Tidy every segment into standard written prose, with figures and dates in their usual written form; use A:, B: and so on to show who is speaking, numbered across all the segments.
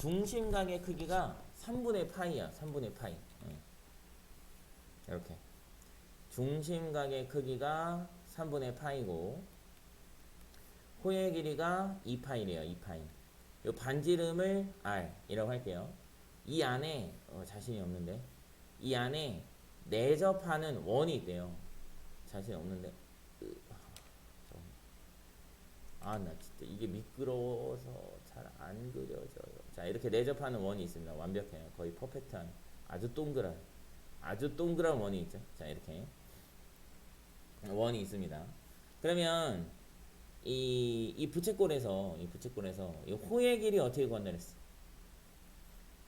A: 중심각의 크기가 3분의 파이야. 3분의 파이. 이렇게 중심각의 크기가 3분의 파이고 호의 길이가 2파이래요. 2파이. 요 반지름을 R이라고 할게요. 이 안에 자신이 없는데 이 안에 내접하는 원이 있대요. 자신이 없는데 나 진짜 이게 미끄러워서 잘 안 그려져요. 자, 이렇게 내접하는 원이 있습니다. 완벽해요. 거의 퍼펙트한 아주 동그란 원이 있죠. 자, 이렇게 원이 있습니다. 그러면 이 부채꼴에서 이 호의 길이 어떻게 구한다 그랬어?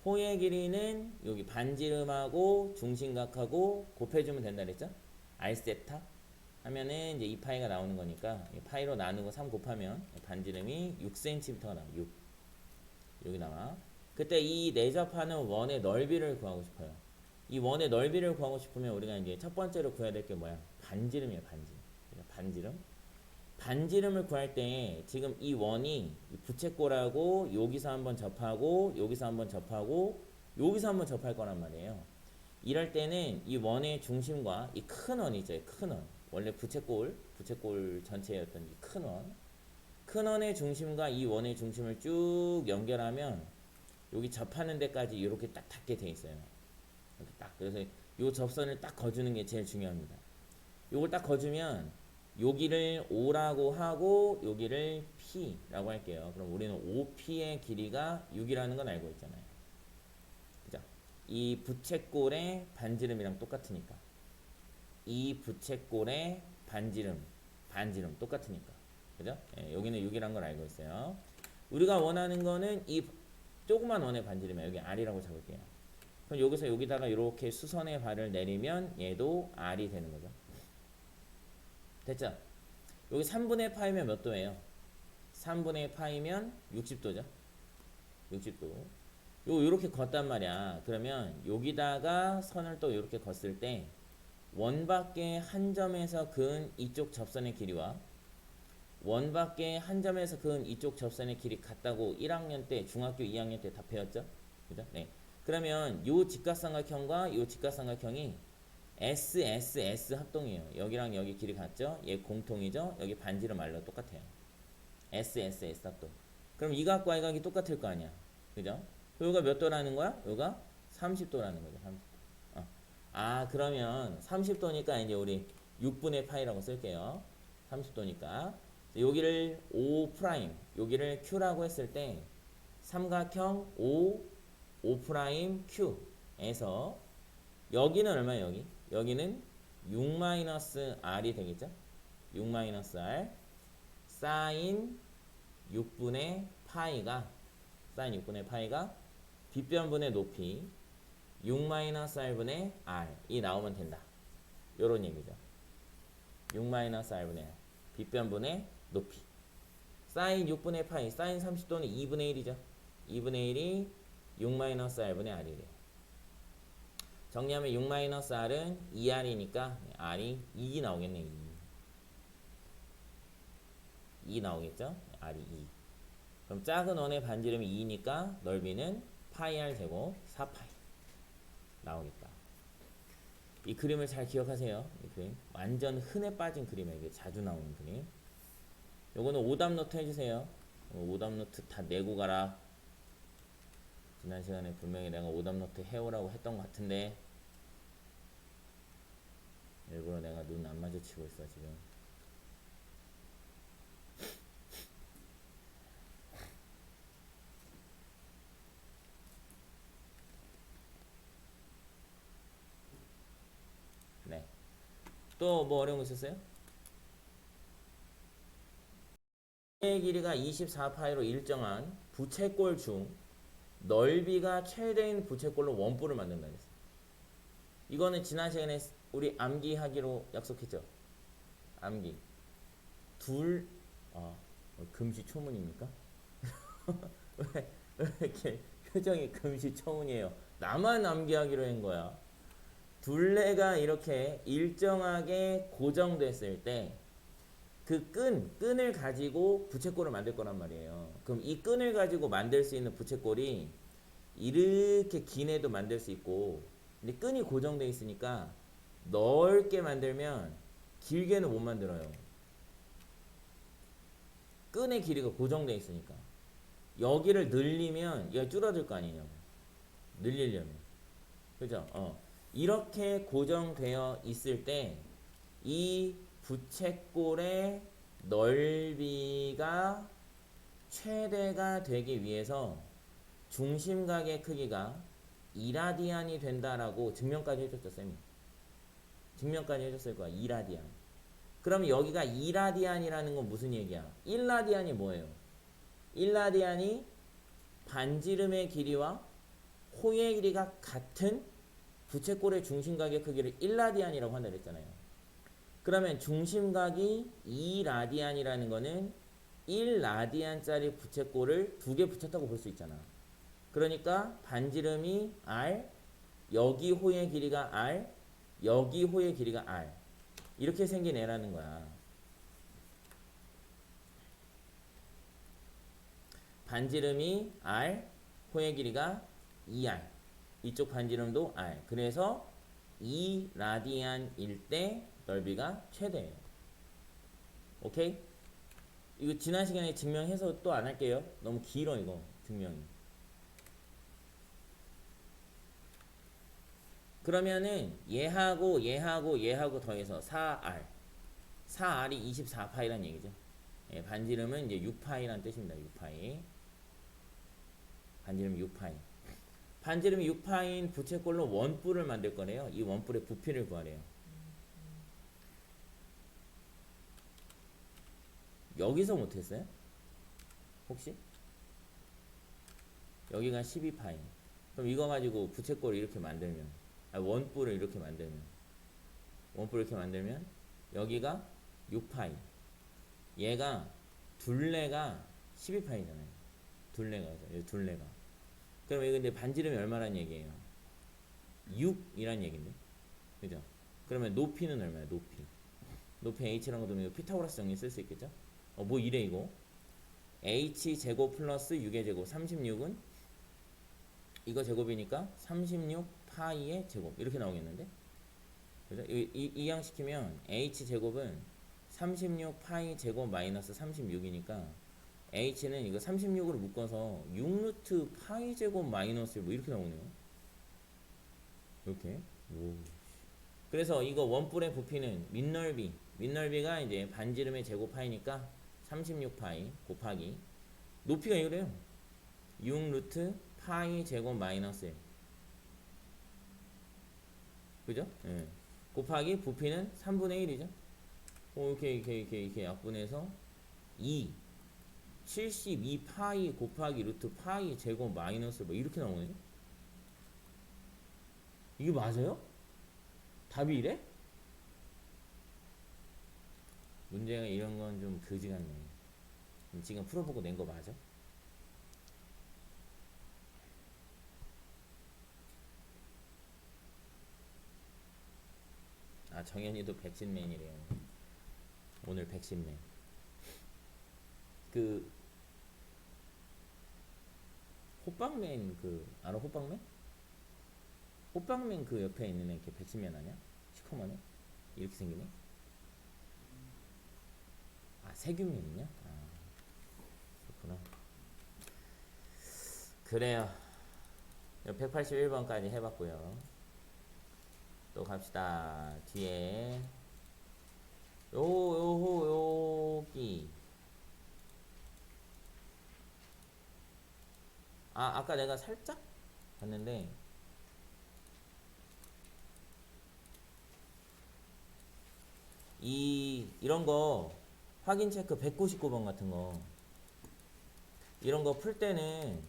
A: 호의 길이는 여기 반지름하고 중심각하고 곱해주면 된다 그랬죠? R세타 하면은 이제 2파이가 나오는 거니까 파이로 나누고 3 곱하면 반지름이 6cm가 나와. 6. 여기 나와. 그때 이 내접하는 원의 넓이를 구하고 싶어요. 이 원의 넓이를 구하고 싶으면 우리가 이제 첫 번째로 구해야 될 게 뭐야? 반지름이에요. 반지름. 반지름을 구할 때 지금 이 원이 부채꼴하고 여기서 한번 접하고 여기서 한번 접하고 여기서 한번 접할 거란 말이에요. 이럴 때는 이 원의 중심과 이 큰 원이죠. 큰 원. 원래 부채꼴 전체였던 이 큰 원의 중심과 이 원의 중심을 쭉 연결하면 여기 접하는 데까지 이렇게 딱 닿게 돼 있어요. 이렇게 딱. 그래서 이 접선을 딱 거주는 게 제일 중요합니다. 요걸 딱 거주면 여기를 O라고 하고 여기를 P라고 할게요. 그럼 우리는 OP의 길이가 6이라는 건 알고 있잖아요. 그죠? 이 부채꼴의 반지름이랑 똑같으니까. 이 부채꼴의 반지름 똑같으니까. 그죠? 예, 여기는 6이라는 걸 알고 있어요. 우리가 원하는 거는 이 조그만 원의 반지름이에요. 여기 R이라고 잡을게요. 그럼 여기서 여기다가 이렇게 수선의 발을 내리면 얘도 R이 되는 거죠. 됐죠? 여기 3분의 파이면 몇 도예요? 3분의 파이면 60도죠. 60도. 요렇게 걷단 말이야. 그러면 여기다가 선을 또 이렇게 걷을 때 원밖에 한 점에서 그은 이쪽 접선의 길이와 원밖에 한 점에서 그은 이쪽 접선의 길이 같다고 1학년 때, 중학교 2학년 때 다 배웠죠? 그죠? 네. 그러면 요 직각삼각형과 요 직각삼각형이 S 합동이에요. 여기랑 여기 길이 같죠? 얘 공통이죠? 여기 반지름 R로 똑같아요. S 합동. 그럼 이 각과 이 각이 똑같을 거 아니야. 그죠? 요가 몇 도라는 거야? 요가 30도라는 거죠. 30도. 그러면 30도니까 이제 우리 6분의 파이라고 쓸게요. 30도니까. 여기를 O 프라임, 여기를 Q라고 했을 때 삼각형 O 프라임 Q에서 여기는 얼마예요? 여기는 6-R이 되겠죠? 6-R 사인 6분의 파이가 빗변분의 높이 6-R분의 R이 나오면 된다. 요런 얘기죠. 6-R분의 R 빗변분의 높이 사인 6분의 파이 사인 30도는 2분의 1이죠. 2분의 1이 6-R분의 R이래요. 정리하면 6-R은 2R이니까 R이 2 나오겠네. 2 나오겠죠? R이 2. 그럼 작은 원의 반지름이 2니까 넓이는 파이 R 제곱 4파이 나오겠다. 이 그림을 잘 기억하세요. 이 그림 완전 흔해 빠진 그림이에요. 이게 자주 나오는 그림. 요거는 오답 노트 해주세요. 오답 노트 다 내고 가라. 지난 시간에 분명히 내가 오답 노트 해오라고 했던 것 같은데 일부러 내가 눈 안 마주치고 있어 지금. 네. 또 뭐 어려운 거 있었어요? 의 길이가 24파이로 일정한 부채꼴 중 넓이가 최대인 부채꼴로 원뿔을 만든다 그랬어. 이거는 지난 시간에 우리 암기하기로 약속했죠. 암기. 금시초문입니까? 왜 이렇게 표정이 금시초문이에요? 나만 암기하기로 한 거야. 둘레가 이렇게 일정하게 고정됐을 때 그 끈을 가지고 부채꼴을 만들 거란 말이에요. 그럼 이 끈을 가지고 만들 수 있는 부채꼴이 이렇게 긴 애도 만들 수 있고, 근데 끈이 고정되어 있으니까 넓게 만들면 길게는 못 만들어요. 끈의 길이가 고정되어 있으니까. 여기를 늘리면 얘가 줄어들 거 아니냐고. 늘리려면. 그죠? 이렇게 고정되어 있을 때 이 부채꼴의 넓이가 최대가 되기 위해서 중심각의 크기가 2라디안이 된다라고 증명까지 해줬죠, 쌤이. 증명까지 해줬을 거야, 2라디안. 그럼 여기가 2라디안이라는 건 무슨 얘기야? 1라디안이 뭐예요? 1라디안이 반지름의 길이와 호의 길이가 같은 부채꼴의 중심각의 크기를 1라디안이라고 한다 그랬잖아요. 그러면 중심각이 2라디안이라는 거는 1라디안짜리 부채꼴을 두 개 붙였다고 볼 수 있잖아. 그러니까 반지름이 R, 여기 호의 길이가 R, 여기 호의 길이가 R. 이렇게 생긴 애라는 거야. 반지름이 R, 호의 길이가 2R. 이쪽 반지름도 R. 그래서 2라디안일 때 넓이가 최대예요. 오케이? 이거 지난 시간에 증명해서 또 안 할게요. 너무 길어 이거 증명이. 그러면은 얘하고 더해서 4R. 4R이 24파이란 얘기죠. 예, 반지름은 이제 6파이란 뜻입니다. 6파이. 반지름 6파이. 반지름이 6파인 부채꼴로 원뿔을 만들 거래요. 이 원뿔의 부피를 구하래요. 여기서 못했어요? 혹시? 여기가 12파이. 그럼 이거 가지고 부채꼴을 이렇게 만들면, 원뿔을 이렇게 만들면 여기가 6파이. 얘가 둘레가 12파이잖아요. 둘레가. 그럼 이거 근데 반지름이 얼마란 얘기예요? 6이란 얘긴데. 그죠? 그러면 높이는 얼마야? 높이 h라는 거 두면 피타고라스 정리 쓸 수 있겠죠? 뭐 이래 이거. h제곱 플러스 6의 제곱 36은 이거 제곱이니까 36파이의 제곱 이렇게 나오겠는데? 그죠? 이항시키면 h제곱은 36파이 제곱 마이너스 36이니까 h는 이거 36으로 묶어서 6루트 파이 제곱 마이너스 뭐 이렇게 나오네요. 이렇게. 오. 그래서 이거 원뿔의 부피는 밑넓이가 이제 반지름의 제곱파이니까 36파이 곱하기 높이가 이거래요. 6루트 파이 제곱 마이너스 1. 그죠? 예. 곱하기 부피는 3분의 1이죠. 이렇게 약분해서 2 72파이 곱하기 루트 파이 제곱 마이너스 뭐 이렇게 나오네. 이게 맞아요? 답이 이래? 문제가 이런 건 좀 거지 같네. 지금 풀어보고 낸 거 맞아? 정현이도 백신맨이래요. 오늘 백신맨. 그 호빵맨 알아 호빵맨? 호빵맨 그 옆에 있는 애 걔 백신맨 아니야? 시커먼 애? 이렇게 생기네? 세균맨이냐? 그렇구나. 그래요. 181번까지 해봤고요. 또 갑시다. 뒤에 여기 아까 내가 살짝 봤는데 이런 거 확인 체크 199번 같은 거 이런 거 풀 때는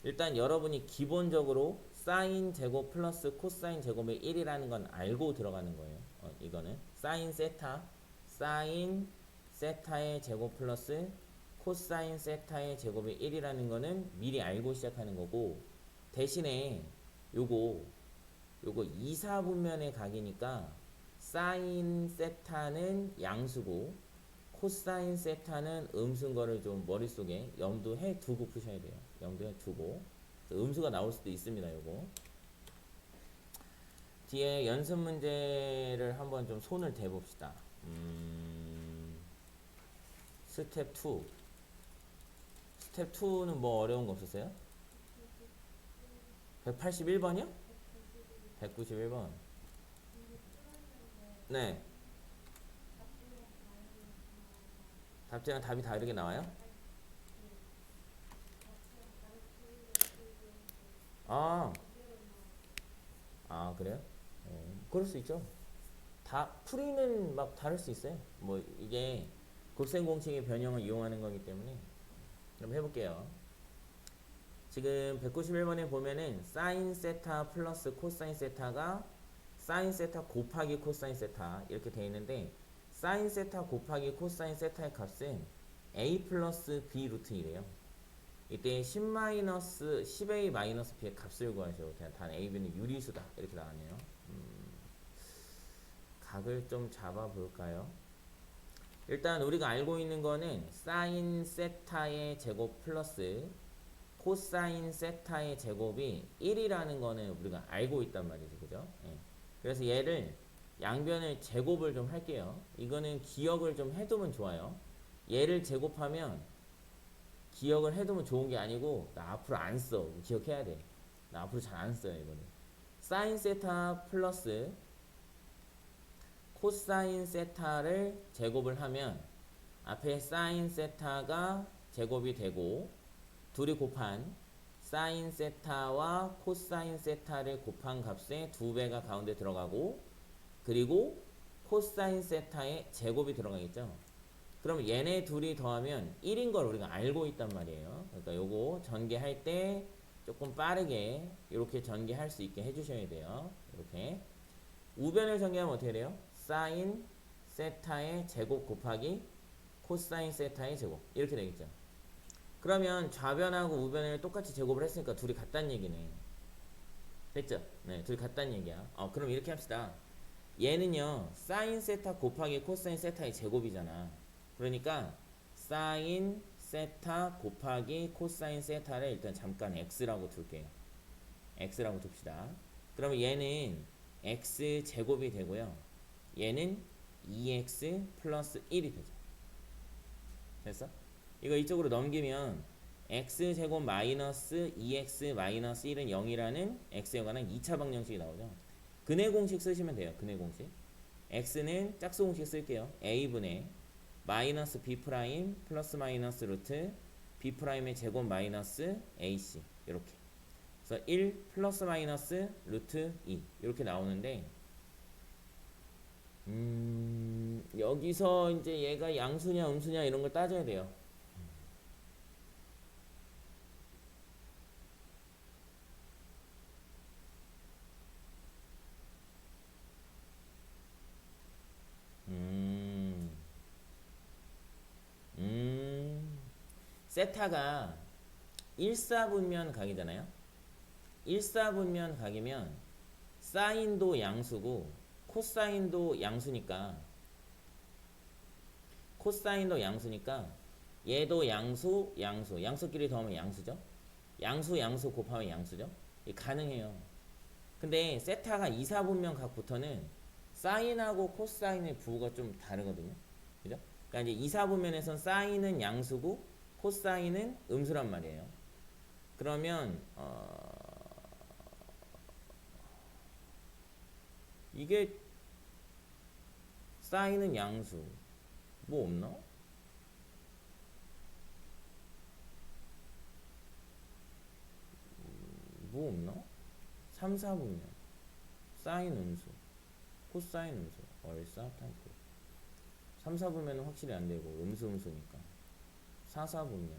A: 일단 여러분이 기본적으로 사인 제곱 플러스 코사인 제곱의 1이라는 건 알고 들어가는 거예요. 이거는 사인 세타의 제곱 플러스 코사인 세타의 제곱의 1이라는 거는 미리 알고 시작하는 거고, 대신에 요거 2사분면의 각이니까 사인 세타는 양수고 코사인 세타는 음수인 거를 좀 머릿속에 염두해 두고 푸셔야 돼요. 염두해 두고. 음수가 나올 수도 있습니다. 요거 뒤에 연습 문제를 한번 좀 손을 대봅시다. 스텝 2. 스텝 2는 뭐 어려운 거 없었어요? 181번이요? 191번. 네. 답지랑 답이 다르게 나와요? 아, 그래요? 그럴 수 있죠. 다 풀이는 막 다를 수 있어요. 뭐 이게 곱셈공식의 변형을 이용하는 거기 때문에. 그럼 해볼게요. 지금 191번에 보면은 사인 세타 플러스 코사인 세타가 사인 세타 곱하기 코사인 세타 이렇게 돼 있는데, 사인 세타 곱하기 코사인 세타의 값은 a 플러스 b 루트 1이에요. 이때 10a 마이너스 b의 값을 구하셔도 돼요. 단 a, b는 유리수다 이렇게 나왔네요. 각을 좀 잡아볼까요? 일단 우리가 알고 있는 거는 사인 세타의 제곱 플러스 코사인 세타의 제곱이 1이라는 거는 우리가 알고 있단 말이죠. 그죠? 예. 그래서 얘를 양변을 제곱을 좀 할게요. 이거는 기억을 좀 해두면 좋아요. 얘를 제곱하면 기억을 해두면 좋은 게 아니고, 나 앞으로 안 써. 기억해야 돼. 나 앞으로 잘 안 써요. 이거는 사인 세타 플러스 코사인 세타를 제곱을 하면 앞에 사인 세타가 제곱이 되고, 둘이 곱한 사인 세타와 코사인 세타를 곱한 값의 2배가 가운데 들어가고, 그리고 코사인 세타의 제곱이 들어가겠죠. 그럼 얘네 둘이 더하면 1인 걸 우리가 알고 있단 말이에요. 그러니까 요거 전개할 때 조금 빠르게 이렇게 전개할 수 있게 해주셔야 돼요. 이렇게 우변을 전개하면 어떻게 돼요? 사인 세타의 제곱 곱하기 코사인 세타의 제곱 이렇게 되겠죠. 그러면 좌변하고 우변을 똑같이 제곱을 했으니까 둘이 같다는 얘기네. 됐죠? 네, 둘이 같다는 얘기야. 그럼 이렇게 합시다. 얘는요, 사인 세타 곱하기 코사인 세타의 제곱이잖아. 그러니까 사인 세타 곱하기 코사인 세타를 일단 잠깐 x라고 둘게요. x라고 둡시다. 그러면 얘는 x 제곱이 되고요. 얘는 2x 플러스 1이 되죠. 됐어? 이거 이쪽으로 넘기면 x제곱 마이너스 2x 마이너스 1은 0이라는 x에 관한 2차 방정식이 나오죠. 근해 공식 쓰시면 돼요. 근해 공식. x는 짝수 공식 쓸게요. a분의 마이너스 b 프라임 플러스 마이너스 루트 b 프라임의 제곱 마이너스 ac 이렇게. 그래서 1 플러스 마이너스 루트 2 이렇게 나오는데, 여기서 이제 얘가 양수냐 음수냐 이런 걸 따져야 돼요. 세타가 1사분면 각이잖아요. 1사분면 각이면 사인도 양수고 코사인도 양수니까 얘도 양수 양수끼리 더하면 양수죠. 양수 곱하면 양수죠. 이게 가능해요. 근데 세타가 2사분면 각부터는 사인하고 코사인의 부호가 좀 다르거든요. 그죠? 그러니까 이제 2사분면에선 사인은 양수고 코사인은 음수란 말이에요. 그러면 이게 사인은 양수 뭐 없나? 뭐 없나? 3, 4분면 사인 음수 코사인 음수 얼싸탕크. 3, 4분면은 확실히 안되고 음수니까 4, 4분면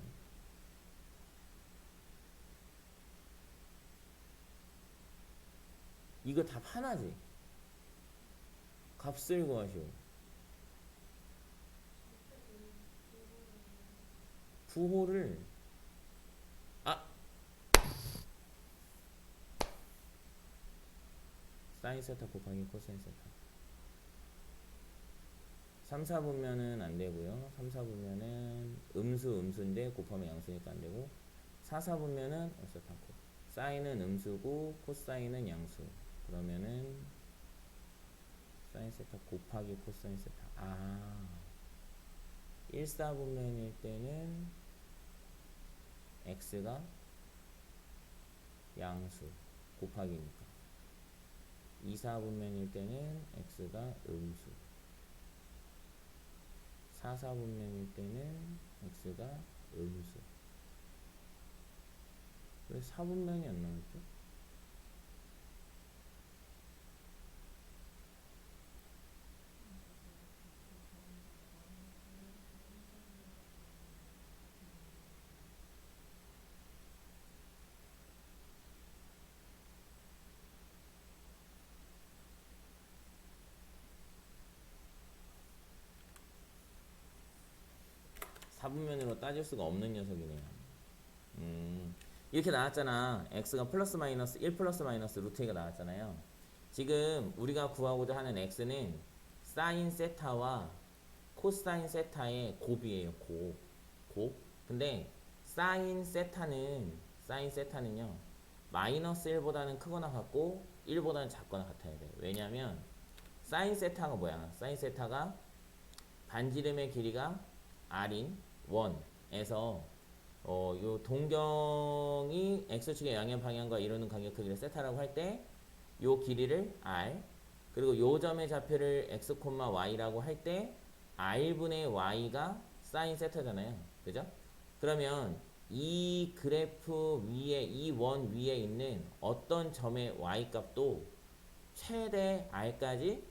A: 이거 답 하나지. 값을 구하시오. 부호를 사인 세타 곱하기 코사인 세타. 3, 4분면은 안되고요. 3, 4분면은 음수인데 곱하면 양수니까 안되고, 4, 4분면은 얼싸탕크. 사인은 음수고 코사인은 양수. 그러면은 사인 세타 곱하기 코사인 세타. 1사분면일 때는 x가 양수 곱하기니까, 2사분면일 때는 x가 음수, 4사분면일 때는 x가 음수. 왜 4분면이 안 나왔죠? 사분면으로 따질 수가 없는 녀석이네요. 이렇게 나왔잖아. x가 플러스 마이너스 1 플러스 마이너스 루트 2가 나왔잖아요. 지금 우리가 구하고자 하는 x는 사인 세타와 코사인 세타의 곱이에요. 곱. 근데 사인 세타는요 마이너스 1보다는 크거나 같고 1보다는 작거나 같아야 돼. 왜냐면 사인 세타가 뭐야? 사인 세타가 반지름의 길이가 r인 1에서 요 동경이 x축의 양면 방향과 이루는 간격 크기를 세타라고 할 때 요 길이를 r, 그리고 요 점의 좌표를 x, y라고 할 때 r분의 y가 사인 세타잖아요. 그죠? 그러면 이 그래프 위에, 이 원 위에 있는 어떤 점의 y 값도 최대 r까지,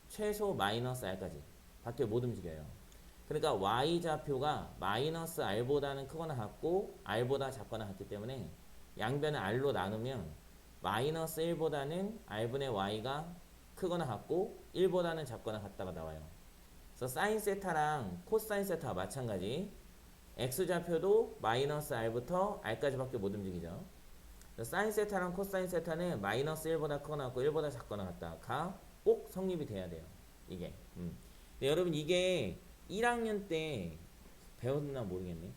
A: 최소 마이너스 r까지 밖에 못 움직여요. 그러니까 y좌표가 마이너스 r보다는 크거나 같고 r보다 작거나 같기 때문에 양변을 r로 나누면 마이너스 1보다는 r분의 y가 크거나 같고 1보다는 작거나 같다가 나와요. 그래서 사인 세타랑 코사인 세타와 마찬가지, x좌표도 마이너스 r부터 r까지 밖에 못 움직이죠. 사인 세타랑 코사인 세타는 마이너스 1보다 크거나 같고 1보다 작거나 같다가 꼭 성립이 돼야 돼요. 이게. 근데 여러분 이게 1학년 때 배웠나 모르겠네.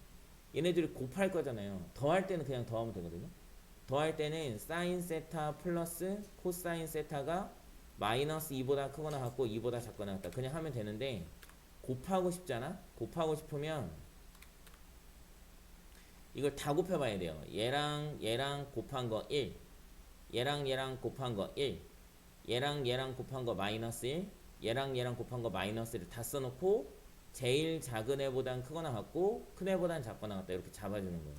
A: 얘네들이 곱할 거잖아요. 더할 때는 그냥 더하면 되거든요. 더할 때는 사인 세타 플러스 코사인 세타가 마이너스 2보다 크거나 같고 2보다 작거나 같다. 그냥 하면 되는데 곱하고 싶잖아. 곱하고 싶으면 이걸 다 곱해봐야 돼요. 얘랑 곱한 거 1, 얘랑 곱한 거 1, 얘랑 곱한 거 마이너스 1, 얘랑 곱한 거 마이너스 1을 다 써놓고 제일 작은 애보단 크거나 같고 큰 애보단 작거나 같다 이렇게 잡아주는 거예요.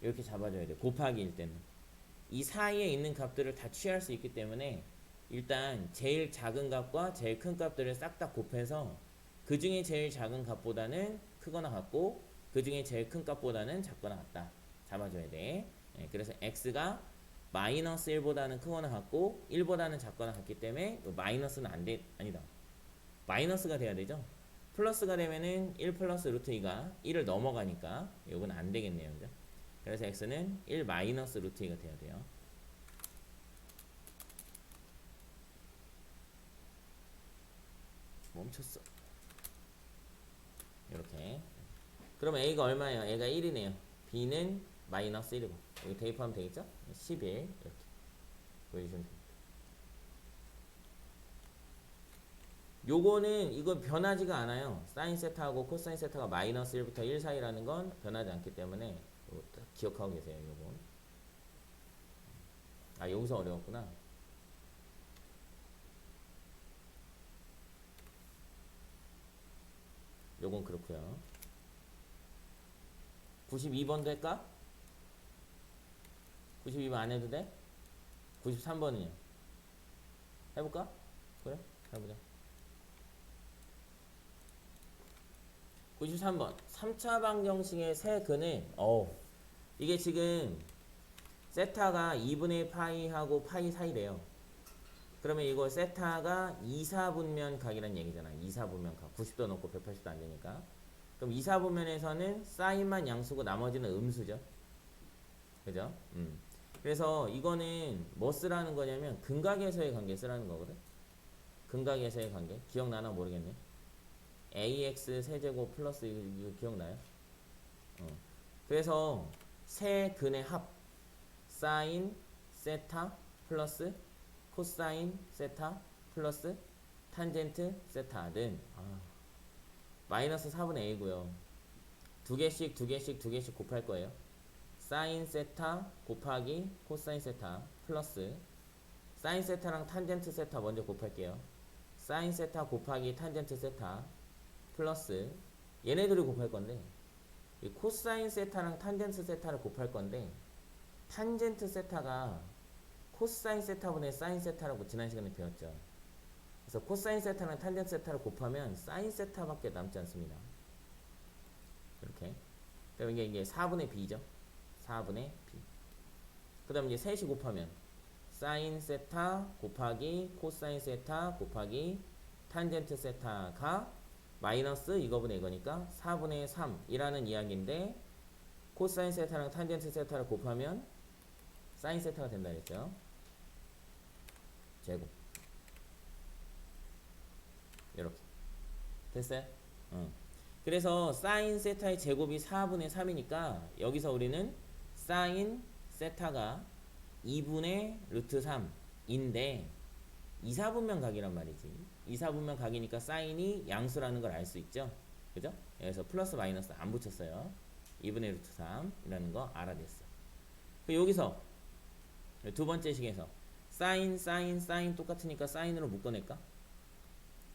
A: 이렇게 잡아줘야 돼요. 곱하기일 때는 이 사이에 있는 값들을 다 취할 수 있기 때문에 일단 제일 작은 값과 제일 큰 값들을 싹 다 곱해서 그 중에 제일 작은 값보다는 크거나 같고 그 중에 제일 큰 값보다는 작거나 같다 잡아줘야 돼. 그래서 x가 마이너스 1보다는 크거나 같고 1보다는 작거나 같기 때문에 마이너스는 아니다. 마이너스가 돼야 되죠. 플러스가 되면은 1 플러스 루트 2가 1을 넘어가니까 이건 안 되겠네요. 그죠? 그래서 x는 1 마이너스 루트 2가 돼야 돼요. 멈췄어. 이렇게. 그럼 a가 얼마예요? a가 1이네요. b는 마이너스 1이고 여기 대입하면 되겠죠? 11 이렇게 보여주시면 됩니다. 요거는 이거 변하지가 않아요. 사인 세타하고 코사인 세타가 마이너스 1부터 1 사이라는 건 변하지 않기 때문에 기억하고 계세요. 요건. 여기서 어려웠구나. 요건 그렇고요. 92번도 할까? 92번 안 해도 돼? 93번은요? 해볼까? 그래? 해보자. 93번 3차 방정식의 세 근을 이게 지금 세타가 2분의 파이하고 파이 사이래요. 그러면 이거 세타가 2사분면 각이라는 얘기잖아. 2사분면 각 90도 넘고 180도 안 되니까. 그럼 2사분면에서는 사인만 양수고 나머지는 음수죠. 그죠? 그래서 이거는 뭐 쓰라는 거냐면 근각에서의 관계 쓰라는 거거든. 근각에서의 관계 기억나나 모르겠네. ax 세제곱 플러스 이거 기억나요? 그래서 세 근의 합 사인 세타 플러스 코사인 세타 플러스 탄젠트 세타든 마이너스 4분의 a고요. 두 개씩 곱할 거예요. 사인 세타 곱하기 코사인 세타 플러스 사인 세타랑 탄젠트 세타 먼저 곱할게요. 사인 세타 곱하기 탄젠트 세타 플러스 얘네들을 곱할 건데 이 코사인 세타랑 탄젠트 세타를 곱할 건데 탄젠트 세타가 코사인 세타분의 사인 세타라고 지난 시간에 배웠죠. 그래서 코사인 세타랑 탄젠트 세타를 곱하면 사인 세타밖에 남지 않습니다. 이렇게. 그럼 이게 4분의 b죠. 4분의 b. 그 다음 이제 셋이 곱하면 사인 세타 곱하기 코사인 세타 곱하기 탄젠트 세타가 마이너스 이거분의 이거니까 4분의 3이라는 이야기인데 코사인 세타랑 탄젠트 세타를 곱하면 사인 세타가 된다 그랬죠. 제곱. 이렇게. 됐어요? 그래서 사인 세타의 제곱이 4분의 3이니까 여기서 우리는 사인 세타가 2분의 루트 3인데 2사분면 각이란 말이지. 2사분면 각이니까 사인이 양수라는 걸 알 수 있죠. 그죠? 그래서 플러스 마이너스 안 붙였어요. 2분의 루트 3이라는 거 알아냈어. 여기서 두 번째 식에서 사인 똑같으니까 사인으로 묶어낼까?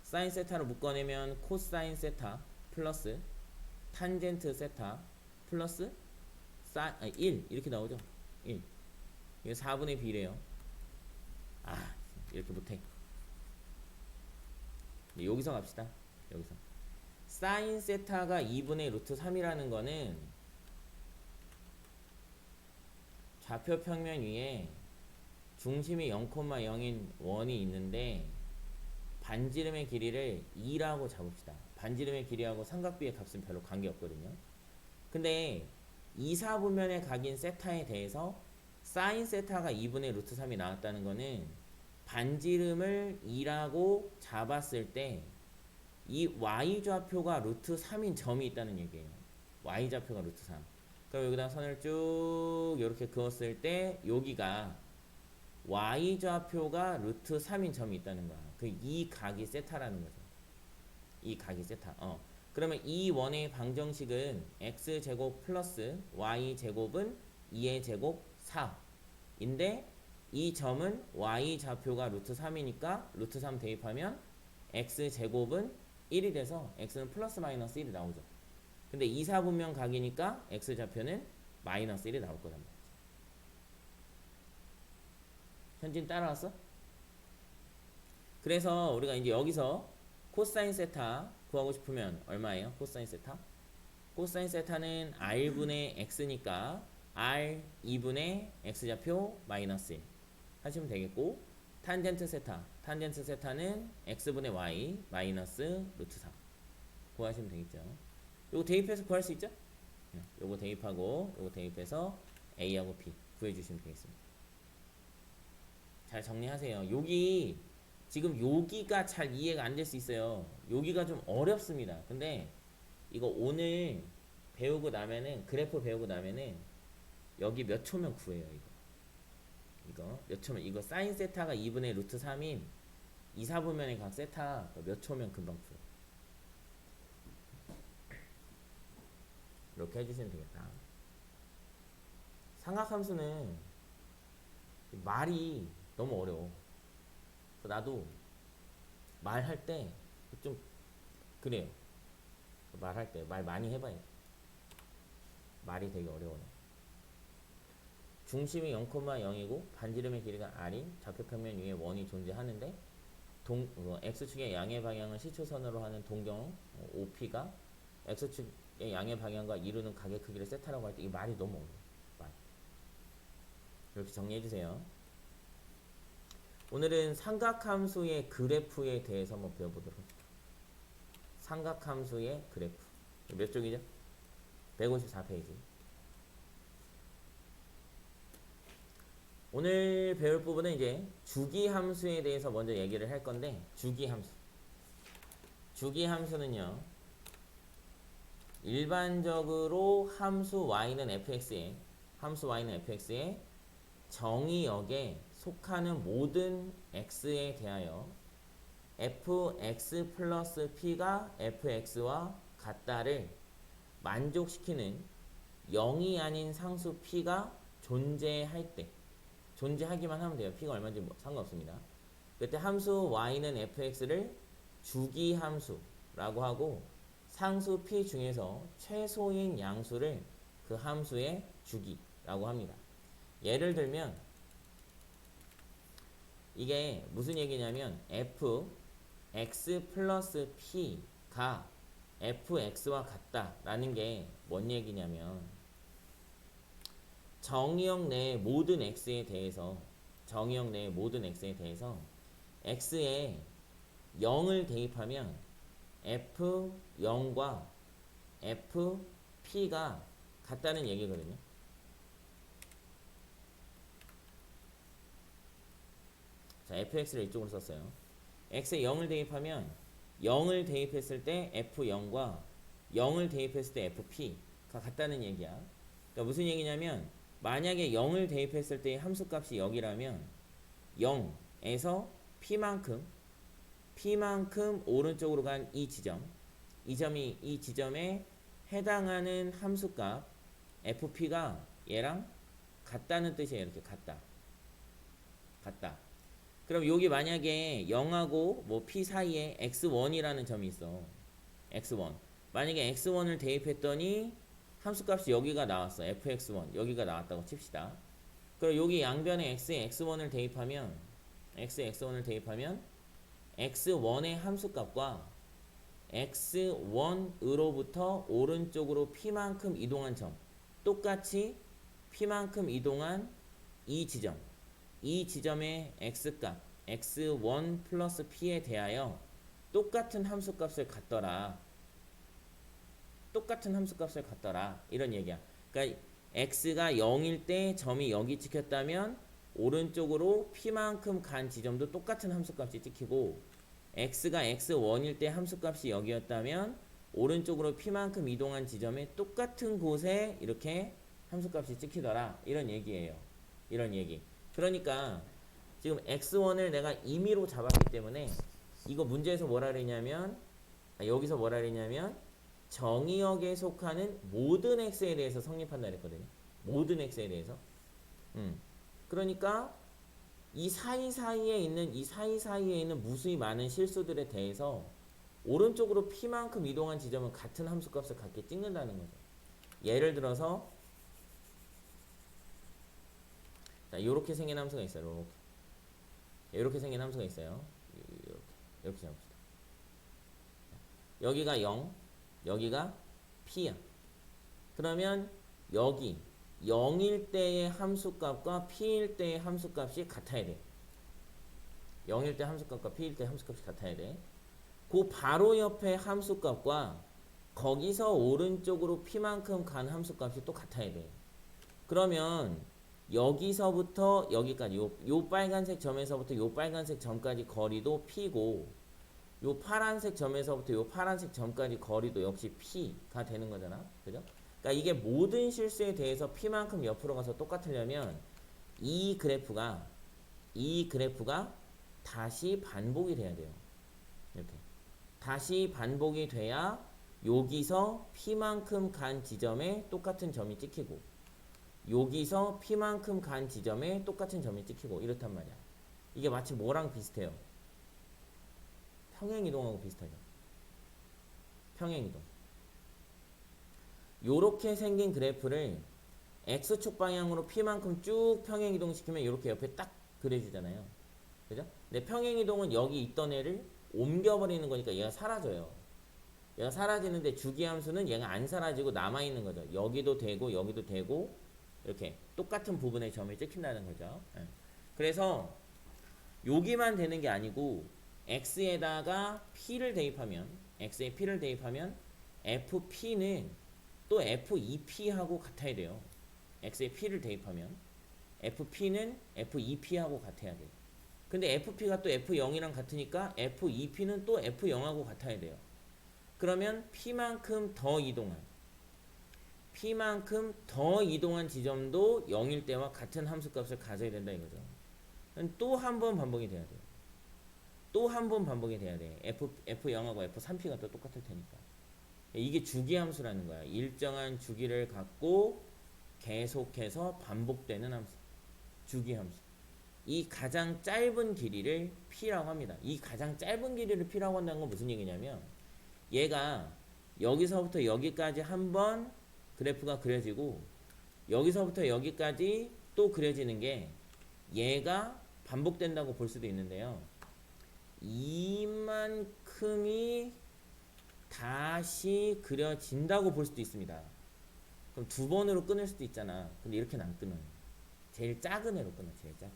A: 사인 세타로 묶어내면 코사인 세타 플러스 탄젠트 세타 플러스 1 이렇게 나오죠. 1. 이거 4분의 b래요. 이렇게 못해. 여기서 갑시다. 여기서 사인 세타가 2분의 루트 3이라는 거는 좌표 평면 위에 중심이 0,0인 원이 있는데 반지름의 길이를 2라고 잡읍시다. 반지름의 길이하고 삼각비의 값은 별로 관계없거든요. 근데 2사분면의 각인 세타에 대해서 사인 세타가 2분의 루트 3이 나왔다는 거는 반지름을 2라고 잡았을 때 이 y좌표가 루트 3인 점이 있다는 얘기예요. y좌표가 루트 3. 그럼 여기다 선을 쭉 이렇게 그었을 때 여기가 y좌표가 루트 3인 점이 있다는 거야. 이 각이 세타라는 거죠. 이 각이 세타. 그러면 이 원의 방정식은 x제곱 플러스 y제곱은 2의 제곱 4인데 이 점은 y좌표가 루트 3이니까 루트 3 대입하면 x제곱은 1이 돼서 x는 플러스 마이너스 1이 나오죠. 근데 2사분면 각이니까 x좌표는 마이너스 1이 나올 거란 말이죠. 현진 따라왔어? 그래서 우리가 이제 여기서 코사인 세타 구하고 싶으면 얼마예요? 코사인 세타? 코사인 세타는 r분의 x니까 r 2분의 x좌표 마이너스 1 하시면 되겠고 탄젠트 세타는 x분의 y 마이너스 루트 3 구하시면 되겠죠. 요거 대입해서 구할 수 있죠? 요거 대입하고 요거 대입해서 a하고 b 구해주시면 되겠습니다. 잘 정리하세요. 여기 지금 여기가 잘 이해가 안 될 수 있어요. 여기가 좀 어렵습니다. 근데 이거 오늘 배우고 나면은 그래프 배우고 나면은 여기 몇 초면 구해요. 이거 몇 초면 이거 사인 세타가 2분의 루트 3인 2사분면의 각 세타 몇 초면 금방 풀어. 이렇게 해주시면 되겠다. 삼각함수는 말이 너무 어려워. 나도 말할 때 좀 그래요. 말할 때 말 많이 해봐야 돼. 말이 되게 어려워요. 중심이 0,0이고 반지름의 길이가 r인 좌표평면 위에 원이 존재하는데 x축의 양의 방향을 시초선으로 하는 동경 OP가 x축의 양의 방향과 이루는 각의 크기를 세타라고 할 때 이 말이 너무 어려워. 말. 이렇게 정리해주세요. 오늘은 삼각함수의 그래프에 대해서 한번 배워보도록 합시다. 삼각함수의 그래프. 몇 쪽이죠? 154페이지. 오늘 배울 부분은 이제 주기함수에 대해서 먼저 얘기를 할 건데, 주기함수. 주기함수는요, 일반적으로 함수 y는 fx에 정의역에 속하는 모든 x에 대하여 fx 플러스 p가 fx와 같다를 만족시키는 0이 아닌 상수 p가 존재할 때, 존재하기만 하면 돼요. p가 얼마인지 뭐 상관없습니다. 그때 함수 y는 fx를 주기함수라고 하고 상수 p 중에서 최소인 양수를 그 함수의 주기라고 합니다. 예를 들면 이게 무슨 얘기냐면 fx 플러스 p가 fx와 같다라는 게 뭔 얘기냐면 정의역 내의 모든 x에 대해서 x에 0을 대입하면 f0과 fp가 같다는 얘기거든요. 자, fx를 이쪽으로 썼어요. x에 0을 대입하면 0을 대입했을 때 f0과 0을 대입했을 때 fp가 같다는 얘기야. 그러니까 무슨 얘기냐면 만약에 0을 대입했을 때 함수값이 0이라면 0에서 p만큼 오른쪽으로 간 이 지점에 해당하는 함수값 fp가 얘랑 같다는 뜻이에요. 이렇게 같다. 그럼 여기 만약에 0하고 뭐 p 사이에 x1이라는 점이 있어. x1. 만약에 x1을 대입했더니 함수값이 여기가 나왔어. fx1. 여기가 나왔다고 칩시다. 그럼 여기 양변에 x에 x1을 대입하면 x1의 함수값과 x1으로부터 오른쪽으로 p만큼 이동한 점, 똑같이 p만큼 이동한 이 지점의 x값 x1 플러스 p에 대하여 똑같은 함수값을 갖더라. 이런 얘기야. 그러니까 x가 0일 때 점이 여기 찍혔다면 오른쪽으로 p만큼 간 지점도 똑같은 함수값이 찍히고 x가 x1일 때 함수값이 여기였다면 오른쪽으로 p만큼 이동한 지점에 똑같은 곳에 이렇게 함수값이 찍히더라. 이런 얘기예요. 이런 얘기. 그러니까 지금 x1을 내가 임의로 잡았기 때문에 이거 문제에서 뭐라 그랬냐면 여기서 뭐라 그랬냐면 정의역에 속하는 모든 x에 대해서 성립한다 그랬거든요. 모든 x에 대해서. 그러니까 이 사이사이에 있는 무수히 많은 실수들에 대해서 오른쪽으로 p만큼 이동한 지점은 같은 함수값을 같게 찍는다는 거죠. 예를 들어서 자, 요렇게 생긴 함수가 있어요. 이렇게 생긴 함수가 있어요. 이렇게 잡읍시다. 여기가 0, 여기가 p야. 그러면 여기 0일 때의 함수값과 p일 때의 함수값이 같아야 돼. 0일 때 함수값과 p일 때 함수값이 같아야 돼. 그 바로 옆에 함수값과 거기서 오른쪽으로 p만큼 간 함수값이 또 같아야 돼. 그러면 여기서부터 여기까지 요 빨간색 점에서부터 요 빨간색 점까지 거리도 p고 요 파란색 점에서부터 요 파란색 점까지 거리도 역시 p가 되는 거잖아. 그죠? 그러니까 이게 모든 실수에 대해서 p만큼 옆으로 가서 똑같으려면 이 그래프가 다시 반복이 돼야 돼요. 이렇게 다시 반복이 돼야 여기서 p만큼 간 지점에 똑같은 점이 찍히고 여기서 p만큼 간 지점에 똑같은 점이 찍히고 이렇단 말이야. 이게 마치 뭐랑 비슷해요? 평행이동하고 비슷하죠. 평행이동. 요렇게 생긴 그래프를 x축 방향으로 p만큼 쭉 평행이동시키면 이렇게 옆에 딱 그려지잖아요. 그죠? 근데 평행이동은 여기 있던 애를 옮겨버리는 거니까 얘가 사라져요. 얘가 사라지는데 주기함수는 얘가 안 사라지고 남아있는 거죠. 여기도 되고 여기도 되고 이렇게 똑같은 부분에 점이 찍힌다는 거죠. 그래서 여기만 되는 게 아니고 x에다가 p를 대입하면 x에 p를 대입하면 fp는 또 f2p하고 같아야 돼요. x에 p를 대입하면 fp는 f2p하고 같아야 돼요. 근데 fp가 또 f0이랑 같으니까 f2p는 또 f0하고 같아야 돼요. 그러면 p만큼 더 이동한 p만큼 더 이동한 지점도 0일 때와 같은 함수값을 가져야 된다 이거죠. 또 한 번 반복이 돼야 돼요. 또 한 번 반복이 돼야 돼. F0하고 F3P가 또 똑같을 테니까. 이게 주기함수라는 거야. 일정한 주기를 갖고 계속해서 반복되는 함수. 주기함수. 이 가장 짧은 길이를 P라고 합니다. 이 가장 짧은 길이를 P라고 한다는 건 무슨 얘기냐면 얘가 여기서부터 여기까지 한번 그래프가 그려지고 여기서부터 여기까지 또 그려지는 게 얘가 반복된다고 볼 수도 있는데요. 이만큼이 다시 그려진다고 볼 수도 있습니다. 그럼 두 번으로 끊을 수도 있잖아. 근데 이렇게는 안 끊어요. 제일 작은 애로 끊어. 제일 작은.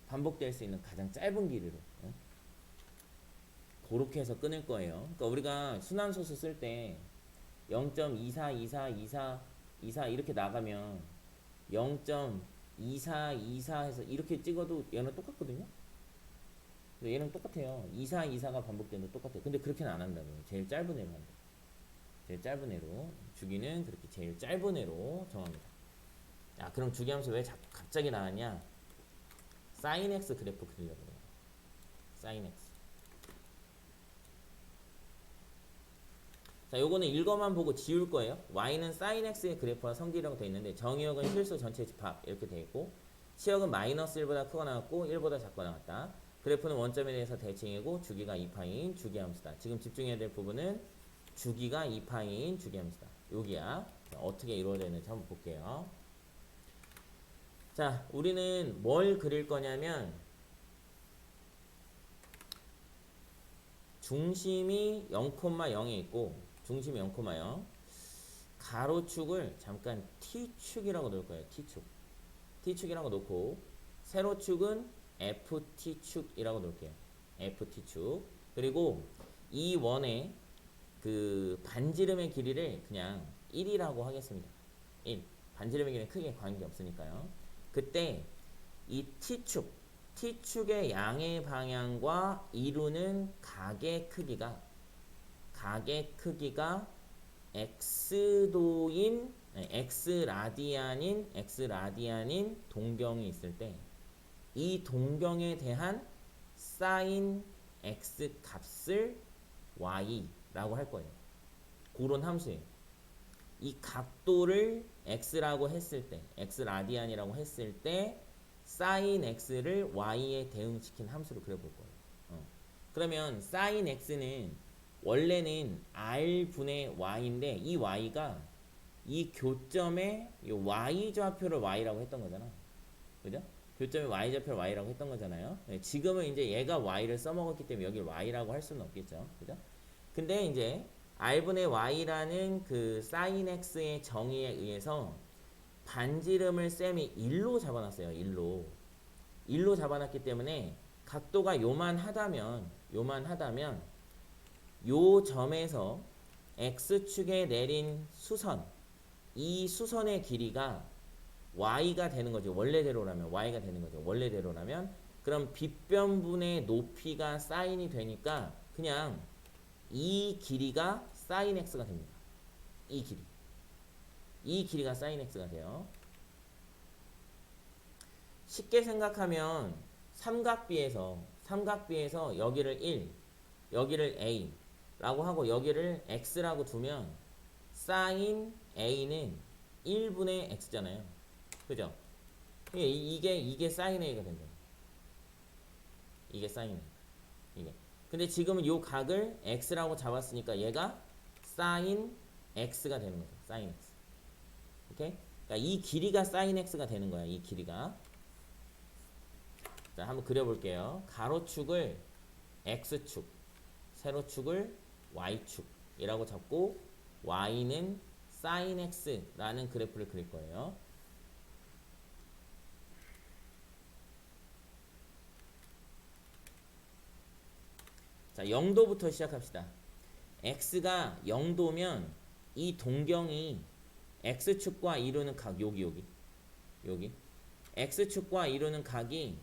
A: 반복될 수 있는 가장 짧은 길이로. 그렇게 해서 끊을 거예요. 그러니까 우리가 순환소수 쓸 때 0.242424 이렇게 나가면 0.2424 해서 이렇게 찍어도 얘는 똑같거든요. 얘는 똑같아요. 2424가 반복되는 똑같아요. 근데 그렇게는 안 한다고요. 제일 짧은 애로 한다. 제일 짧은 애로. 주기는 그렇게 제일 짧은 애로 정합니다. 야, 그럼 주기함수 왜 갑자기 나왔냐? sin x 그래프 그리려고 그래요. sin x. 자, 요거는 읽어만 보고 지울 거예요. y는 sin x의 그래프와 성질이라고 되어 있는데 정의역은 실수 전체 집합 이렇게 되어 있고 치역은 마이너스 1보다 크거나 같고 1보다 작거나 같다. 그래프는 원점에 대해서 대칭이고 주기가 2파인 주기함수다. 지금 집중해야 될 부분은 주기가 2파인 주기함수다. 여기야. 자, 어떻게 이루어지는지 한번 볼게요. 자, 우리는 뭘 그릴 거냐면 중심이 0,0에 있고 중심이 0,0 가로축을 잠깐 t축이라고 놓을 거예요. t축이라고 놓고 세로축은 ft축이라고 놓을게요. ft축. 그리고 이 원의 그 반지름의 길이를 그냥 1이라고 하겠습니다. 1. 반지름의 길이는 크게 관계없으니까요. 그때 이 t축의 양의 방향과 이루는 각의 크기가 x라디안인 동경이 있을 때 이 동경에 대한 sin x 값을 y라고 할 거예요. 그런 함수예요. 이 각도를 x라고 했을 때, x라디안이라고 했을 때 sin x를 y에 대응시킨 함수로 그려볼 거예요. 그러면 sin x는 원래는 r분의 y인데 이 y가 이 교점의 이 y좌표를 y라고 했던 거잖아. 그죠? 교점의 y좌표를 y라고 했던 거잖아요. 지금은 이제 얘가 y를 써먹었기 때문에 여기 y라고 할 수는 없겠죠. 그죠? 근데 이제 r분의 y라는 그 sin x의 정의에 의해서 반지름을 쌤이 1로 잡아놨어요. 1로 잡아놨기 때문에 각도가 요만하다면 요 점에서 x축에 내린 수선, 이 수선의 길이가 y가 되는 거죠. 원래대로라면 y가 되는 거죠. 원래대로라면 그럼 빗변분의 높이가 사인이 되니까 그냥 이 길이가 sin x가 됩니다. 이 길이가 sin x가 돼요. 쉽게 생각하면 삼각비에서 여기를 1, 여기를 a 라고 하고 여기를 x라고 두면 sin a는 1분의 x잖아요. 그죠? 이게 sin a가 된다. 이게 sin a. 근데 지금은 요 각을 x라고 잡았으니까 얘가 sin x가 되는 거죠. sin x. 오케이? 그러니까 이 길이가 sin x가 되는 거야. 이 길이가. 자, 한번 그려볼게요. 가로축을 x축, 세로축을 y축이라고 잡고 y는 sin x라는 그래프를 그릴 거예요. 자, 0도부터 시작합시다. x가 0도면 이 동경이 x축과 이루는 각 여기 x축과 이루는 각이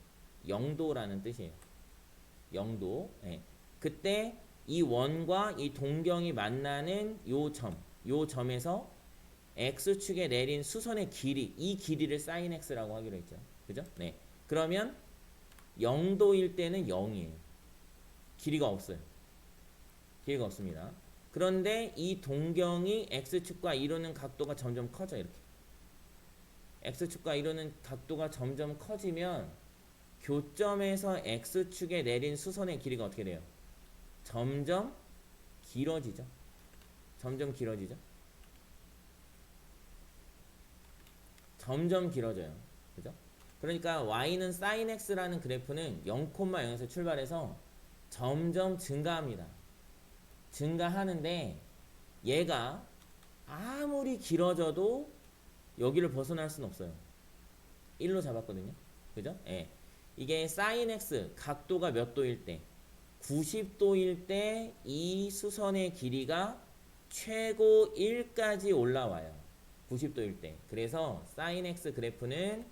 A: 0도라는 뜻이에요. 0도. 네. 그때 이 원과 이 동경이 만나는 요 점에서 x축에 내린 수선의 길이, 이 길이를 sin x라고 하기로 했죠. 그죠? 네. 그러면 0도일 때는 0이에요. 길이가 없어요. 길이가 없습니다. 그런데 이 동경이 x축과 이루는 각도가 점점 커져. 이렇게 x축과 이루는 각도가 점점 커지면 교점에서 x축에 내린 수선의 길이가 어떻게 돼요? 점점 길어지죠. 점점 길어지죠. 점점 길어져요. 그죠? 그러니까 y는 sin x라는 그래프는 0,0에서 출발해서 점점 증가합니다. 증가하는데 얘가 아무리 길어져도 여기를 벗어날 수는 없어요. 1로 잡았거든요. 그죠? 예. 이게 sin x 각도가 몇 도일 때? 90도일 때 이 수선의 길이가 최고 1까지 올라와요. 90도일 때. 그래서 sin x 그래프는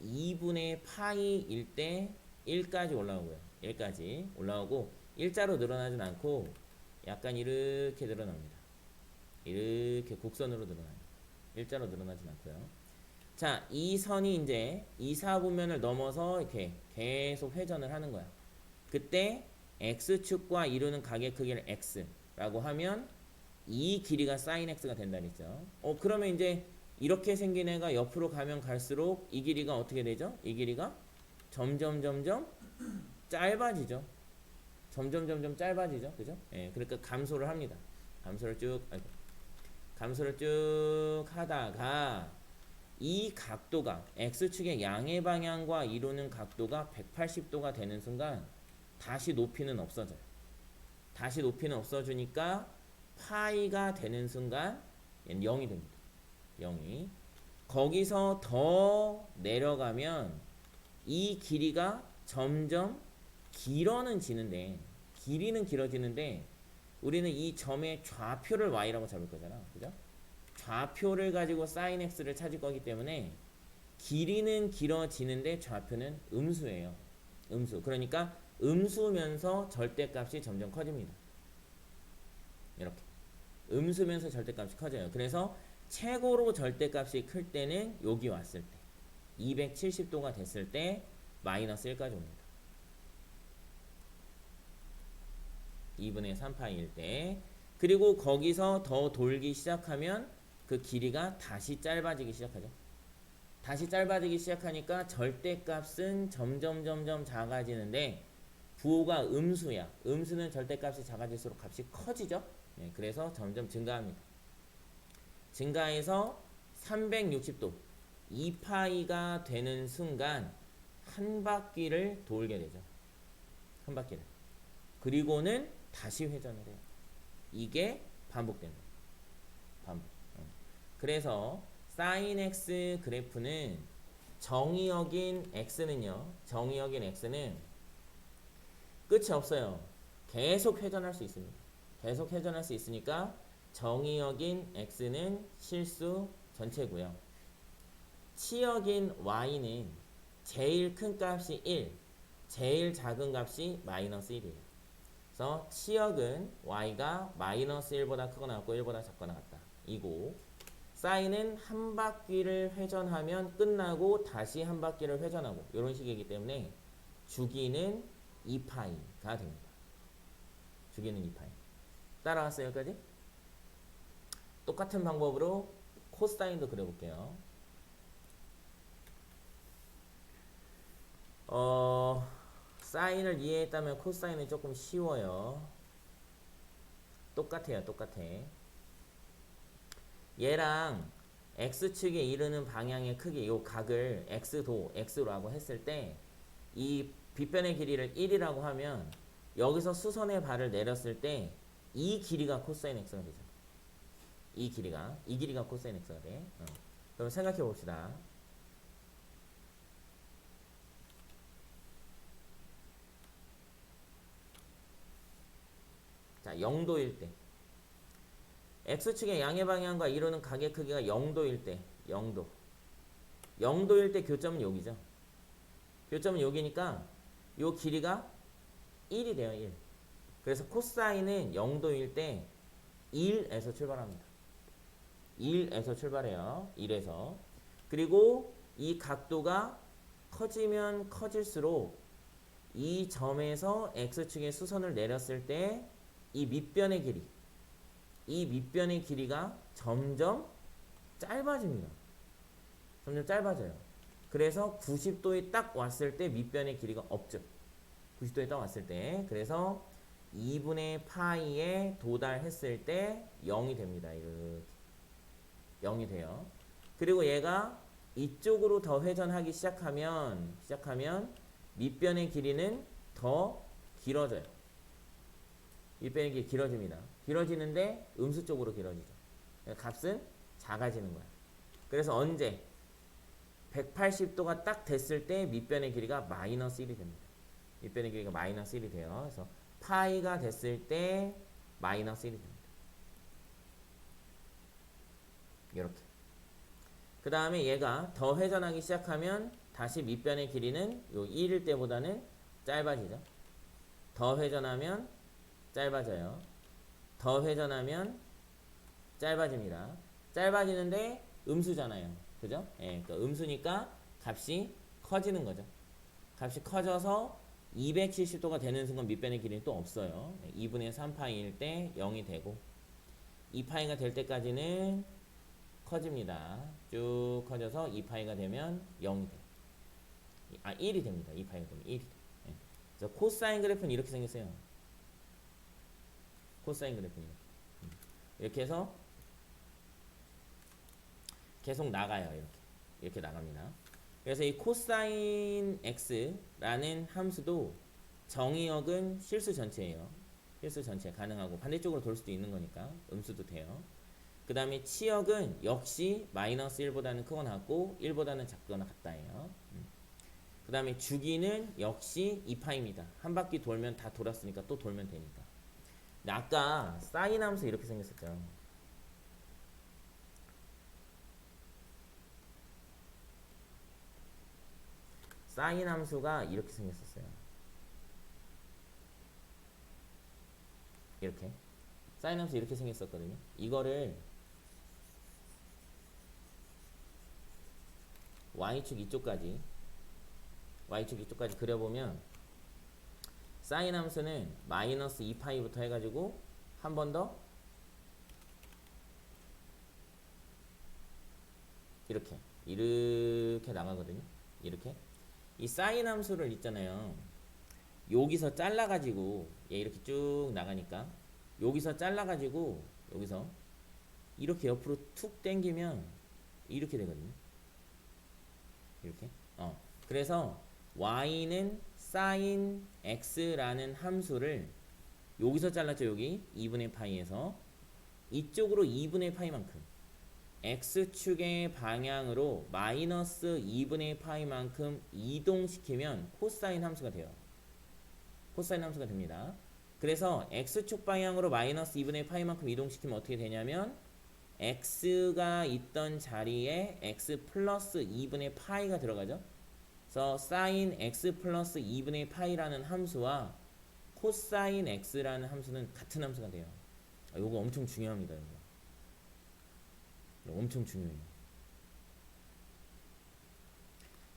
A: 2분의 파이일 때 1까지 올라오고요. 1까지 올라오고 일자로 늘어나진 않고 약간 이렇게 늘어납니다. 이렇게 곡선으로 늘어나요. 일자로 늘어나진 않고요. 자, 이 선이 이제 이사분면을 넘어서 이렇게 계속 회전을 하는 거야. 그때 x축과 이루는 각의 크기를 x라고 하면 이 길이가 sin x가 된다 그랬죠. 그러면 이제 이렇게 생긴 애가 옆으로 가면 갈수록 이 길이가 어떻게 되죠? 이 길이가 점점 짧아지죠. 점점 짧아지죠. 그죠? 예, 그러니까 감소를 합니다. 감소를 쭉 하다가 이 각도가 x축의 양의 방향과 이루는 각도가 180도가 되는 순간 다시 높이는 없어져요. 다시 높이는 없어지니까 파이가 되는 순간 얘는 0이 됩니다. 0이. 거기서 더 내려가면 이 길이가 점점 길어는 지는데, 길이는 길어지는데 우리는 이 점의 좌표를 y라고 잡을 거잖아. 그죠? 좌표를 가지고 sin x를 찾을 거기 때문에 길이는 길어지는데 좌표는 음수예요. 음수. 그러니까 음수면서 절대값이 점점 커집니다. 이렇게. 음수면서 절대값이 커져요. 그래서 최고로 절대값이 클 때는 여기 왔을 때 270도가 됐을 때 마이너스 1까지 옵니다. 2분의 3파이일 때. 그리고 거기서 더 돌기 시작하면 그 길이가 다시 짧아지기 시작하죠. 다시 짧아지기 시작하니까 절대값은 점점 작아지는데 부호가 음수야. 음수는 절대값이 작아질수록 값이 커지죠. 네, 그래서 점점 증가합니다. 증가해서 360도 2파이가 되는 순간 한 바퀴를 돌게 되죠. 한 바퀴를. 그리고는 다시 회전을 해요. 이게 반복되는 거예요. 반복. 그래서 sin x 그래프는 정의역인 x는요. 정의역인 x는 끝이 없어요. 계속 회전할 수 있습니다. 계속 회전할 수 있으니까 정의역인 x는 실수 전체고요. 치역인 y는 제일 큰 값이 1, 제일 작은 값이 마이너스 1이에요. 그래서 치역은 y가 마이너스 1보다 크거나 같고 1보다 작거나 같다. 이고 사인은 한 바퀴를 회전하면 끝나고 다시 한 바퀴를 회전하고 이런 식이기 때문에 주기는 2파이가 됩니다. 주기는 2파이. 따라왔어요 여기까지? 똑같은 방법으로 코사인도 그려볼게요. 사인을 이해했다면 코사인은 조금 쉬워요. 똑같아요. 똑같아. 얘랑 x축에 이르는 방향의 크기, 요 각을 x도, x라고 했을 때 이 빗변의 길이를 1이라고 하면 여기서 수선의 발을 내렸을 때 이 길이가 코사인 x가 되죠. 이 길이가 코사인 x가 돼. 그럼 생각해 봅시다. 자, 0도일 때 x축의 양의 방향과 이루는 각의 크기가 0도일 때 0도일 때 교점은 여기죠. 교점은 여기니까 요 길이가 1이 돼요. 1. 그래서 코사인은 0도일 때 1에서 출발합니다. 1에서 출발해요. 1에서. 그리고 이 각도가 커지면 커질수록 이 점에서 x축의 수선을 내렸을 때 이 밑변의 길이, 이 밑변의 길이가 점점 짧아집니다. 점점 짧아져요. 그래서 90도에 딱 왔을 때 밑변의 길이가 없죠. 90도에 딱 왔을 때. 그래서 2분의 파이에 도달했을 때 0이 됩니다. 이렇게 0이 돼요. 그리고 얘가 이쪽으로 더 회전하기 시작하면 밑변의 길이는 더 길어져요. 밑변의 길이 길어집니다. 길어지는데 음수 쪽으로 길어지죠. 값은 작아지는 거야. 그래서 언제 180도가 딱 됐을 때 밑변의 길이가 마이너스 1이 됩니다. 밑변의 길이가 마이너스 1이 돼요. 그래서 파이가 됐을 때 마이너스 1이 됩니다. 이렇게. 그 다음에 얘가 더 회전하기 시작하면 다시 밑변의 길이는 요 1일 때보다는 짧아지죠. 더 회전하면 짧아져요. 더 회전하면 짧아집니다. 짧아지는데 음수잖아요. 그죠? 예, 그러니까 음수니까 값이 커지는 거죠. 값이 커져서 270도가 되는 순간 밑변의 길이는 또 없어요. 2분의 3파이일 때 0이 되고 2파이가 될 때까지는 커집니다. 쭉 커져서 2파이가 되면 0이 돼요. 1이 됩니다. 2파이가 되면 1이 돼요. 예. 그래서 코사인 그래프는 이렇게 생겼어요. 코사인 그래프는 이렇게 해서 계속 나가요. 이렇게 나갑니다. 그래서 이 코사인 x라는 함수도 정의역은 실수 전체예요. 실수 전체 가능하고 반대쪽으로 돌 수도 있는 거니까 음수도 돼요. 그 다음에 치역은 역시 마이너스 1보다는 크거나 같고 1보다는 작거나 같다예요. 그 다음에 주기는 역시 2파입니다. 한 바퀴 돌면 다 돌았으니까 또 돌면 되니까. 근데 아까 사인 함수 이렇게 생겼었죠. 사인 함수가 이렇게 생겼었어요. 이렇게. 사인 함수 이렇게 생겼었거든요. 이거를 y축 이쪽까지 그려보면 사인 함수는 마이너스 2파이부터 해가지고 한 번 더 이렇게 나가거든요. 이렇게. 이 사인 함수를 있잖아요. 여기서 잘라가지고 얘 이렇게 쭉 나가니까 여기서 잘라가지고 여기서 이렇게 옆으로 툭 당기면 이렇게 되거든요. 이렇게. 그래서 y는 sin x라는 함수를 여기서 잘랐죠. 여기 2분의 파이에서 이쪽으로 2분의 파이만큼 x축의 방향으로 마이너스 2분의 파이만큼 이동시키면 코사인 함수가 돼요. 코사인 함수가 됩니다. 그래서 x축 방향으로 마이너스 2분의 파이만큼 이동시키면 어떻게 되냐면 x가 있던 자리에 x 플러스 2분의 파이가 들어가죠. 그래서 sin x 플러스 2분의 파이라는 함수와 코사인 x라는 함수는 같은 함수가 돼요. 요거 엄청 중요합니다. 요거 엄청 중요해요.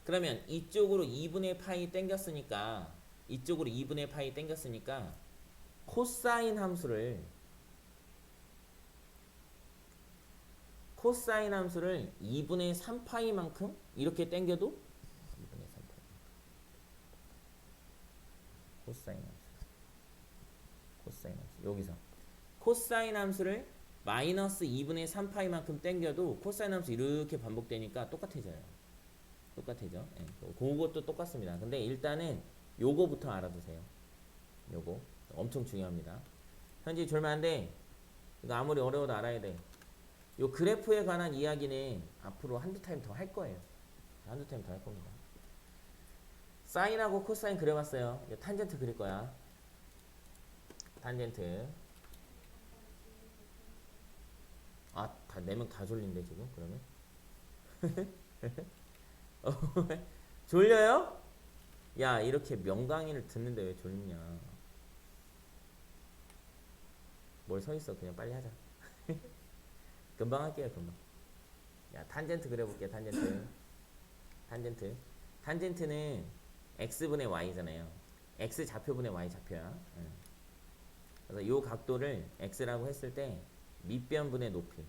A: 그러면 이쪽으로 2분의 파이 땡겼으니까 코사인 함수를 2분의 3파이만큼 이렇게 땡겨도 2분의 3파이 코사인 함수 여기서 코사인 함수를 마이너스 2분의 3파이만큼 땡겨도 코사인 함수 이렇게 반복되니까 똑같아져요. 예, 그것도 똑같습니다. 근데 일단은 요거부터 알아두세요. 요거 엄청 중요합니다. 현재 졸만한데 이거 아무리 어려워도 알아야 돼. 요 그래프에 관한 이야기는 앞으로 한두 타임 더 할 거예요. 한두 타임 더 할 겁니다. 사인하고 코사인 그려봤어요. 탄젠트 그릴 거야. 탄젠트. 다 4명 다 졸린데 지금 그러면? 졸려요? 야, 이렇게 명강의를 듣는데 왜 졸리냐? 뭘 서 있어? 그냥 빨리 하자. 금방 할게요, 금방. 야, 탄젠트 그려볼게요, 탄젠트. 탄젠트. 탄젠트는 x분의 y잖아요. x 좌표분의 y 좌표야. 그래서 요 각도를 x라고 했을 때 밑변분의 높이.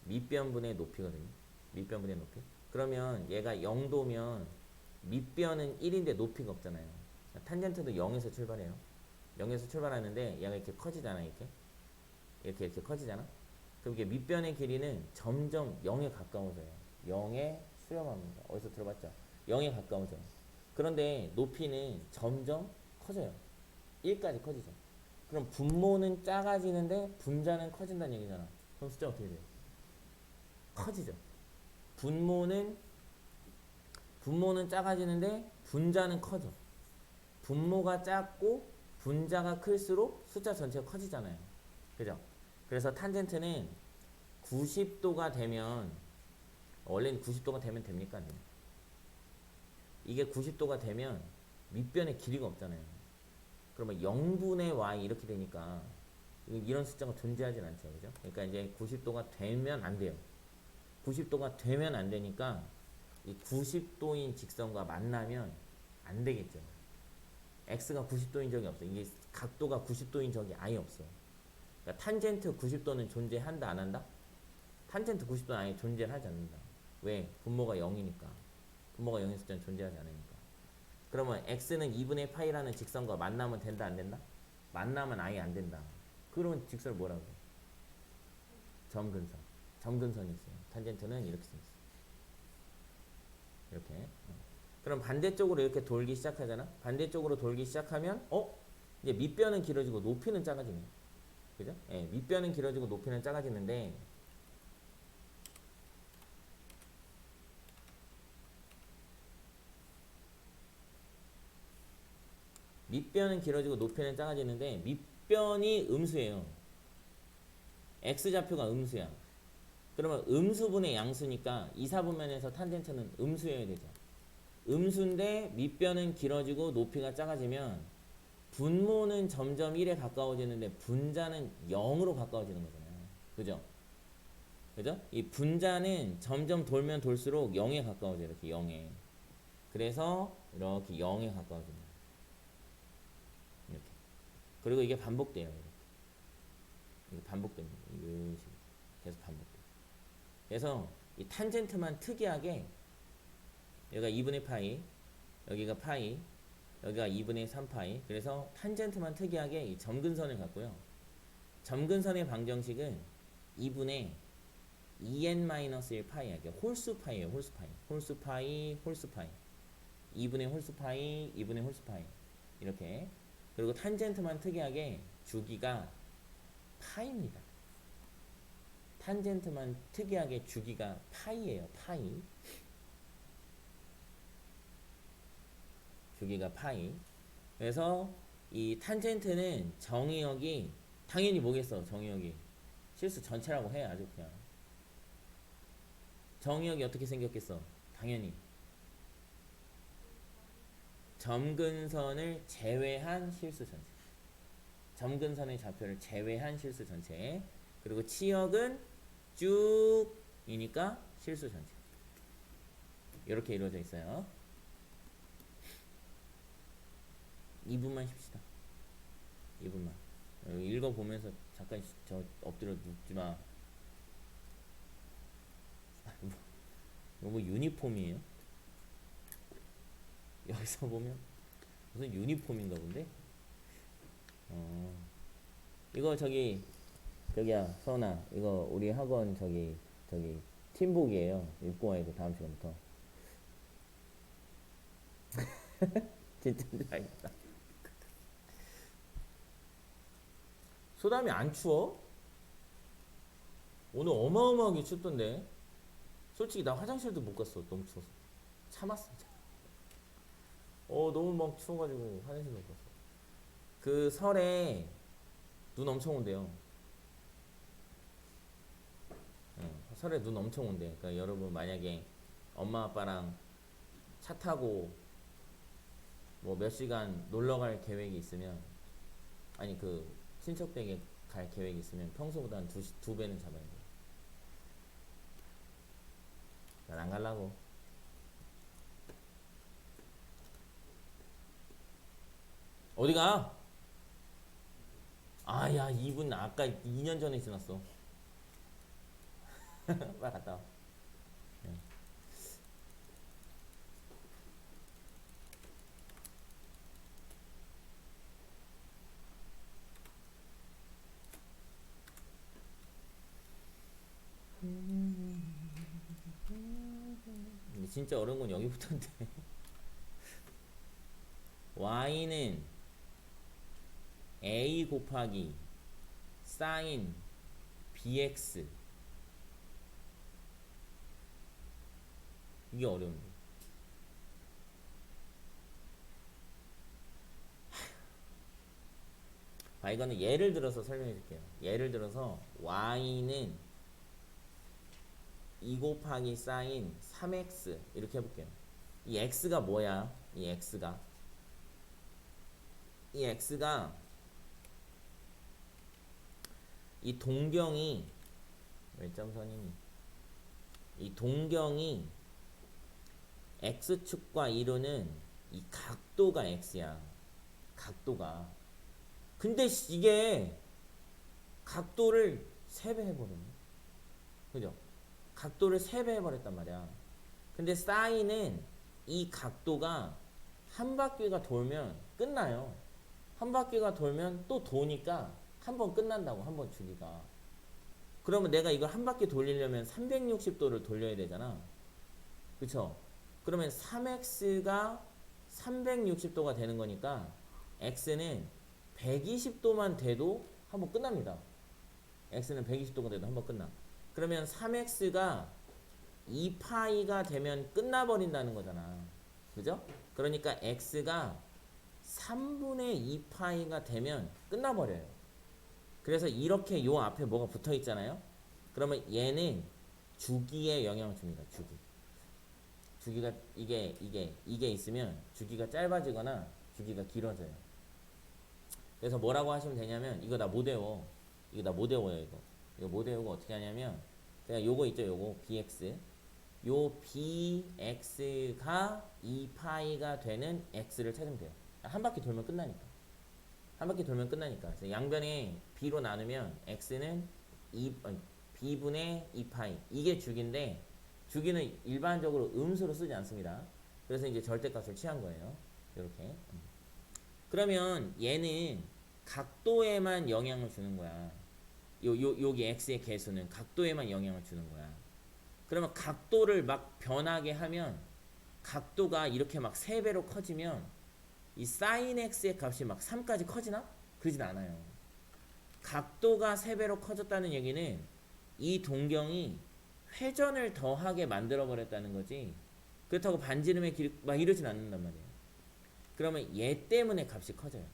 A: 밑변분의 높이거든요. 밑변분의 높이. 그러면 얘가 0도면 밑변은 1인데 높이가 없잖아요. 탄젠트도 0에서 출발해요. 0에서 출발하는데 얘가 이렇게 커지잖아, 이렇게. 이렇게 커지잖아. 그럼 이게 밑변의 길이는 점점 0에 가까워져요. 0에 수렴합니다. 어디서 들어봤죠? 0에 가까워져. 그런데 높이는 점점 커져요. 1까지 커지죠. 그럼 분모는 작아지는데 분자는 커진다는 얘기잖아. 그럼 숫자 어떻게 돼요? 커지죠. 분모는 작아지는데 분자는 커져. 분모가 작고 분자가 클수록 숫자 전체가 커지잖아요. 그죠? 그래서 탄젠트는 90도가 되면, 원래는 90도가 되면 됩니까? 이게 90도가 되면 밑변의 길이가 없잖아요. 그러면 0분의 y 이렇게 되니까 이런 숫자가 존재하진 않죠. 그죠? 그러니까 이제 90도가 되면 안 돼요. 90도가 되면 안 되니까 이 90도인 직선과 만나면 안 되겠죠. x가 90도인 적이 없어. 이게 각도가 90도인 적이 아예 없어. 그러니까 탄젠트 90도는 존재한다 안 한다? 탄젠트 90도는 아예 존재하지 않는다. 왜? 분모가 0이니까. 분모가 0인 숫자는 존재하지 않으니까. 그러면 x는 2분의 파이라는 직선과 만나면 된다 안 된다? 만나면 아예 안 된다. 그러면 직선을 뭐라고 해? 점근선. 점근선이 있어요. 탄젠트는 이렇게 생겼어. 이렇게. 그럼 반대쪽으로 이렇게 돌기 시작하잖아. 반대쪽으로 돌기 시작하면 이제 밑변은 길어지고 높이는 작아지네. 그죠? 예, 밑변은 길어지고 높이는 작아지는데 밑변은 길어지고 높이는 작아지는데 밑변이 음수예요. x좌표가 음수야. 그러면 음수분의 양수니까 이사분면에서 탄젠트는 음수여야 되죠. 음수인데 밑변은 길어지고 높이가 작아지면 분모는 점점 1에 가까워지는데 분자는 0으로 가까워지는 거잖아요. 그죠? 그죠? 이 분자는 점점 돌면 돌수록 0에 가까워져요. 이렇게 0에. 그래서 이렇게 0에 가까워집니다. 이렇게. 그리고 이게 반복돼요. 이렇게. 이게 반복됩니다. 이런 식으로. 계속 반복돼요. 그래서 이 탄젠트만 특이하게 여기가 2분의 파이, 여기가 파이, 여기가 2분의 3파이. 그래서 탄젠트만 특이하게 이 점근선을 갖고요. 점근선의 방정식은 2분의 2n-1 파이야. 이게 홀수 파이예요. 홀수 파이. 홀수 파이, 홀수 파이. 2분의 홀수 파이, 2분의 홀수 파이. 이렇게. 그리고 탄젠트만 특이하게 주기가 파이입니다. 탄젠트만 특이하게 주기가 파이예요. 파이. 주기가 파이. 그래서 이 탄젠트는 정의역이 당연히 뭐겠어? 정의역이 실수 전체라고 해. 아주 그냥 정의역이 어떻게 생겼겠어? 당연히 점근선을 제외한 실수 전체. 점근선의 좌표를 제외한 실수 전체. 그리고 치역은 쭉이니까 실수 전체. 이렇게 이루어져 있어요. 2분만 쉽시다. 2분만. 읽어보면서 잠깐 저 엎드려 눕지 마. 이거 뭐 유니폼이에요? 여기서 보면 무슨 유니폼인가 본데? 이거 저기야 서은아, 이거 우리 학원 저기 팀복이에요. 입고 와야 돼 다음 시간부터. 진짜인 줄 알겠다. 소담이 안 추워? 오늘 어마어마하게 춥던데. 솔직히 나 화장실도 못 갔어. 너무 추워서. 참았어. 너무 막 추워가지고 화장실 못 갔어. 그 설에 눈 엄청 온대요. 설에 눈 엄청 온대. 그러니까 여러분 만약에 엄마 아빠랑 차 타고 뭐 몇 시간 놀러 갈 계획이 있으면, 아니 그 친척 댁에 갈 계획이 있으면 평소보다 한 두 배는 잡아야 돼요. 난 안 갈라고. 어디가? 아야 2분 아까 2년 전에 지났어. 빨리 갔다 와. 근데 진짜 어려운 건 여기부터인데. y는 a 곱하기 사인 bx. 이게 어려운데. 이거는 예를 들어서 설명해 줄게요. 예를 들어서 y는 2 곱하기 사인 3x 이렇게 해볼게요. 이 x가 뭐야? 이 x가 이 동경이 몇 점선이니? 이 동경이 x축과 이루는 이 각도가 x야. 각도가. 근데 이게 각도를 3배 해버렸네. 그죠? 각도를 3배 해버렸단 말이야. 근데 사인은 이 각도가 한 바퀴가 돌면 끝나요. 한 바퀴가 돌면 또 도니까 한 번 끝난다고, 한 번 주기가. 그러면 내가 이걸 한 바퀴 돌리려면 360도를 돌려야 되잖아. 그쵸? 그러면 3x가 360도가 되는 거니까 x는 120도만 돼도 한 번 끝납니다. x는 120도가 돼도 한 번 끝나. 그러면 3x가 2파이가 되면 끝나버린다는 거잖아. 그죠? 그러니까 x가 3분의 2파이가 되면 끝나버려요. 그래서 이렇게 요 앞에 뭐가 붙어 있잖아요. 그러면 얘는 주기에 영향을 줍니다. 주기가 이게 있으면 주기가 짧아지거나 주기가 길어져요. 그래서 뭐라고 하시면 되냐면 이거 나 못 외워. 이거 나 못 외워요. 이거 못 외우고 어떻게 하냐면 그냥 요거 있죠. 요거 bx. 요 bx가 2파이가 되는 x를 찾으면 돼요. 한 바퀴 돌면 끝나니까. 한 바퀴 돌면 끝나니까. 그래서 양변에 b로 나누면 x는 b분의 2파이. 이게 주기인데 주기는 일반적으로 음수로 쓰지 않습니다. 그래서 이제 절대값을 취한 거예요. 이렇게. 그러면 얘는 각도에만 영향을 주는 거야. 여기 x의 개수는 각도에만 영향을 주는 거야. 그러면 각도를 막 변하게 하면 각도가 이렇게 막 3배로 커지면 이 sin x의 값이 막 3까지 커지나? 그러진 않아요. 각도가 3배로 커졌다는 얘기는 이 동경이 회전을 더하게 만들어 버렸다는 거지. 그렇다고 반지름의 길이 막 이러진 않는단 말이에요. 그러면 얘 때문에 값이 커져요.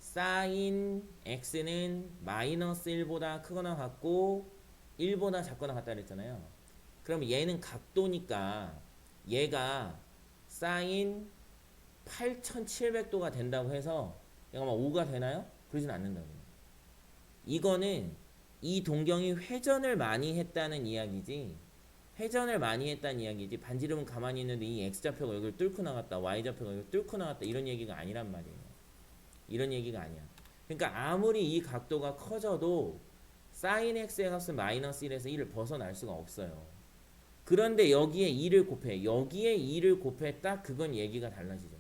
A: sin x는 마이너스 1보다 크거나 같고 1보다 작거나 같다 그랬잖아요. 그럼 얘는 각도니까 얘가 sin 8700도가 된다고 해서 얘가 막 5가 되나요? 그러진 않는다고요. 이거는 이 동경이 회전을 많이 했다는 이야기지, 회전을 많이 했다는 이야기지 반지름은 가만히 있는데 이 x좌표가 여기를 뚫고 나갔다 y좌표가 여기를 뚫고 나갔다 이런 얘기가 아니란 말이에요. 이런 얘기가 아니야. 그러니까 아무리 이 각도가 커져도 sin x의 값은 마이너스 1에서 1을 벗어날 수가 없어요. 그런데 여기에 2를 곱해. 여기에 2를 곱했다? 그건 얘기가 달라지죠.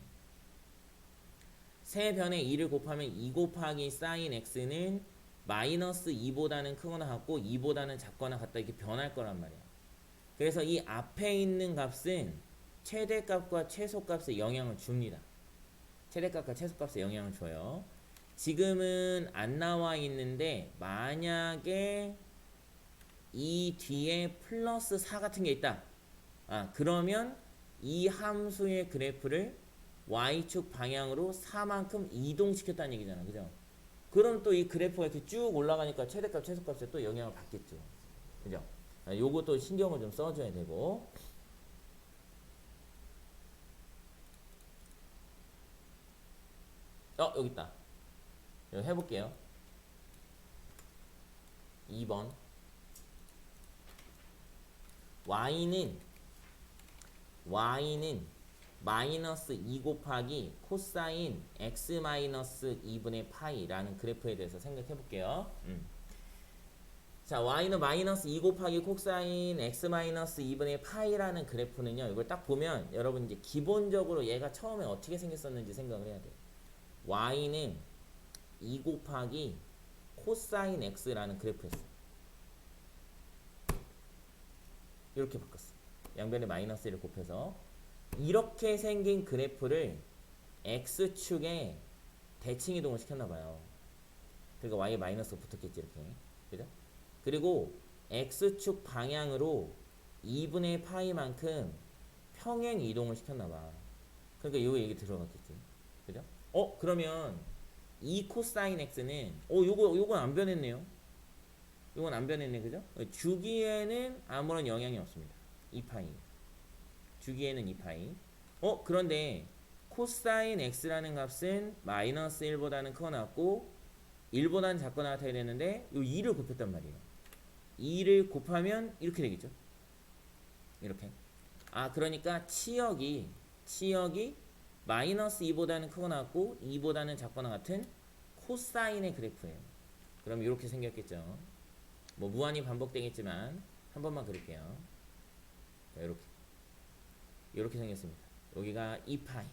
A: 세 변에 2를 곱하면 2 곱하기 sin x는 마이너스 2보다는 크거나 같고 2보다는 작거나 같다 이렇게 변할 거란 말이야. 그래서 이 앞에 있는 값은 최대값과 최소값에 영향을 줍니다. 최대값과 최소값에 영향을 줘요. 지금은 안 나와 있는데 만약에 이 뒤에 플러스 4 같은 게 있다. 그러면 이 함수의 그래프를 y축 방향으로 4만큼 이동시켰다는 얘기잖아. 그죠? 그럼 또 이 그래프가 이렇게 쭉 올라가니까 최대값, 최소값에 또 영향을 받겠죠. 그죠? 요것도 신경을 좀 써줘야 되고. 여기 있다. 이거 해볼게요. 2번. y는 마이너스 2 곱하기 코사인 x 마이너스 2분의 파이라는 그래프에 대해서 생각해 볼게요. 자, y는 마이너스 2 곱하기 코사인 x 마이너스 2분의 파이라는 그래프는요. 이걸 딱 보면 여러분 이제 기본적으로 얘가 처음에 어떻게 생겼었는지 생각을 해야 돼요. y는 2 곱하기 코사인 x라는 그래프였어요. 이렇게 바꿨어요. 양변에 마이너스 1을 곱해서 이렇게 생긴 그래프를 x축에 대칭 이동을 시켰나봐요. 그러니까 y에 마이너스가 붙었겠지 이렇게. 그죠? 그리고 x축 방향으로 2분의 파이만큼 평행 이동을 시켰나봐. 그러니까 이 얘기 들어갔겠지. 그죠? 그러면 이 코사인 x는 요건 안 변했네요. 요건 안 변했네. 그죠? 주기에는 아무런 영향이 없습니다. 2파이. 주기에는 2파이. 그런데 코사인 x라는 값은 마이너스 1보다는 크거나 같고 1보다는 작거나 같아야 되는데 요 2를 곱했단 말이에요. 2를 곱하면 이렇게 되겠죠. 이렇게. 그러니까 치역이 마이너스 2보다는 크거나 같고 2보다는 작거나 같은 코사인의 그래프예요. 그럼 이렇게 생겼겠죠. 뭐 무한히 반복되겠지만 한 번만 그릴게요. 자, 이렇게 생겼습니다. 여기가 2파이,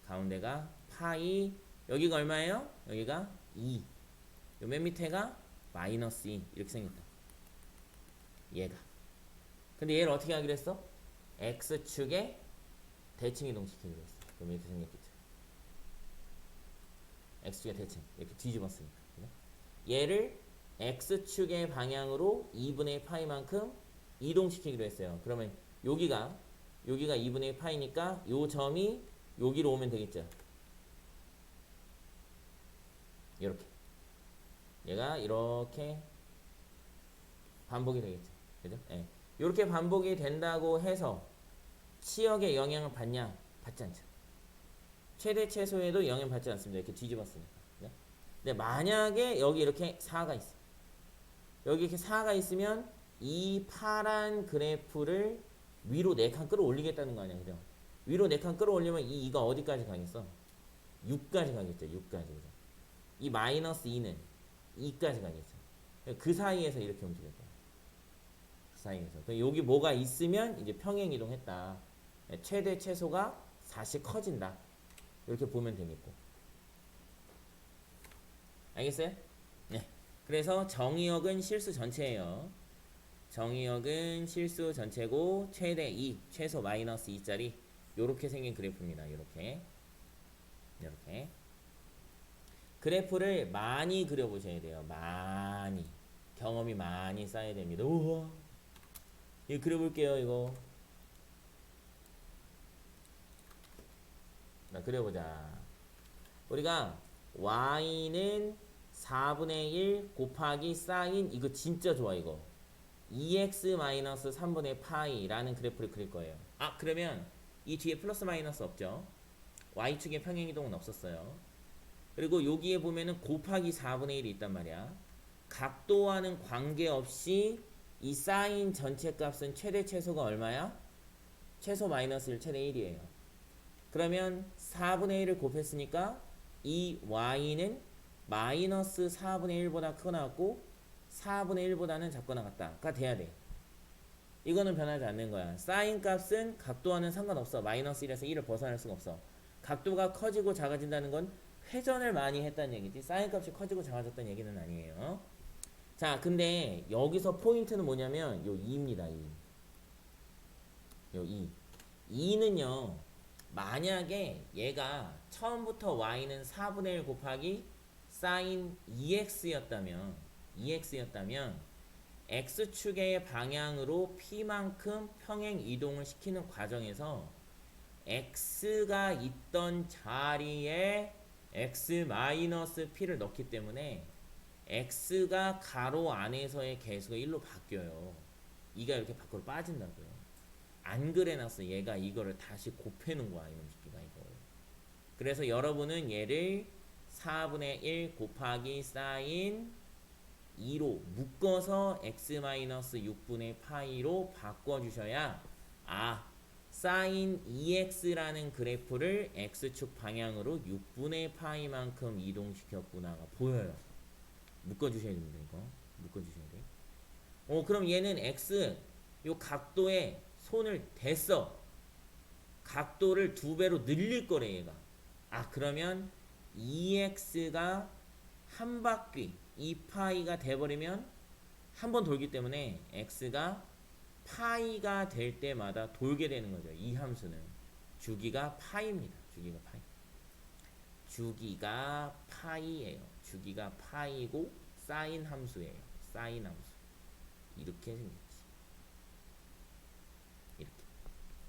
A: 가운데가 파이, 여기가 얼마예요? 여기가 2, 요 맨 밑에가 마이너스 2 이렇게 생겼다. 얘가. 근데 얘를 어떻게 하기로 했어? x축에 대칭 이동시키기로 했어. 그럼 이렇게 생겼겠죠. x축에 대칭 이렇게 뒤집었으니까. 그죠? 얘를 x축의 방향으로 2분의 파이만큼 이동시키기로 했어요. 그러면 여기가 2분의 파이니까 요 점이 여기로 오면 되겠죠. 이렇게. 얘가 이렇게 반복이 되겠죠. 그죠? 예. 이렇게 반복이 된다고 해서 치역에 영향을 받냐? 받지 않죠. 최대 최소에도 영향 받지 않습니다. 이렇게 뒤집었으니까. 그죠? 근데 만약에 여기 이렇게 4가 있어. 여기 이렇게 4가 있으면 이 파란 그래프를 위로 4칸 끌어올리겠다는 거 아니야. 그죠? 위로 4칸 끌어올리면 이 2가 어디까지 가겠어? 6까지 가겠죠. 6까지. 그죠? 이 마이너스 2는 2까지 가겠죠. 그 사이에서 이렇게 움직일 거야. 그 사이에서. 여기 뭐가 있으면 이제 평행 이동했다. 최대 최소가 4씩 커진다. 이렇게 보면 되겠고. 알겠어요? 네. 그래서 정의역은 실수 전체예요. 정의역은 실수 전체고 최대 2, 최소 마이너스 2짜리 요렇게 생긴 그래프입니다. 요렇게. 그래프를 많이 그려보셔야 돼요. 많이. 경험이 많이 쌓여야 됩니다. 우와. 이거 그려볼게요. 이거. 자, 그려보자. 우리가 y는 4분의 1 곱하기 사인, 이거 진짜 좋아. 이거 2x-3분의 파이라는 그래프를 그릴 거예요. 그러면 이 뒤에 플러스 마이너스 없죠. y축의 평행이동은 없었어요. 그리고 여기에 보면은 곱하기 4분의 1이 있단 말이야. 각도와는 관계없이 이 사인 전체 값은 최대 최소가 얼마야? 최소 마이너스 1, 최대 1이에요. 그러면 4분의 1을 곱했으니까 이 y는 마이너스 4분의 1보다 크거나 같고 4분의 1보다는 작거나 같다가 돼야 돼. 이거는 변하지 않는 거야. 사인 값은 각도와는 상관없어. 마이너스 1에서 1을 벗어날 수가 없어. 각도가 커지고 작아진다는 건 회전을 많이 했다는 얘기지. 사인 값이 커지고 작아졌다는 얘기는 아니에요. 자, 근데 여기서 포인트는 뭐냐면 요 2입니다. 2. 요 2. 2는요. 만약에 얘가 처음부터 y는 4분의 1 곱하기 사인 2x였다면 x축의 방향으로 p만큼 평행 이동을 시키는 과정에서 x가 있던 자리에 x-p를 넣기 때문에 x가 가로 안에서의 개수가 1로 바뀌어요. 2가 이렇게 밖으로 빠진다고요. 안 그래놨어. 얘가 이거를 다시 곱해놓은 거야. 이놈 새끼가 이거. 그래서 여러분은 얘를 4분의 1 곱하기 사인 2로 묶어서 x-6분의 파이로 바꿔주셔야 사인 2x라는 그래프를 x축 방향으로 6분의 파이만큼 이동시켰구나가 보여요. 묶어주셔야 됩니다. 이거 묶어주셔야 돼. 그럼 얘는 x 요 각도에 손을 댔어. 각도를 2배로 늘릴 거래 얘가. 그러면 2x가 한 바퀴 2파이가 돼버리면 한 번 돌기 때문에 x가 파이가 될 때마다 돌게 되는 거죠. 이 함수는 주기가 파이입니다. 주기가 파이. 주기가 파이예요. 주기가 파이고 사인 함수예요. 사인 함수. 이렇게 생겼지.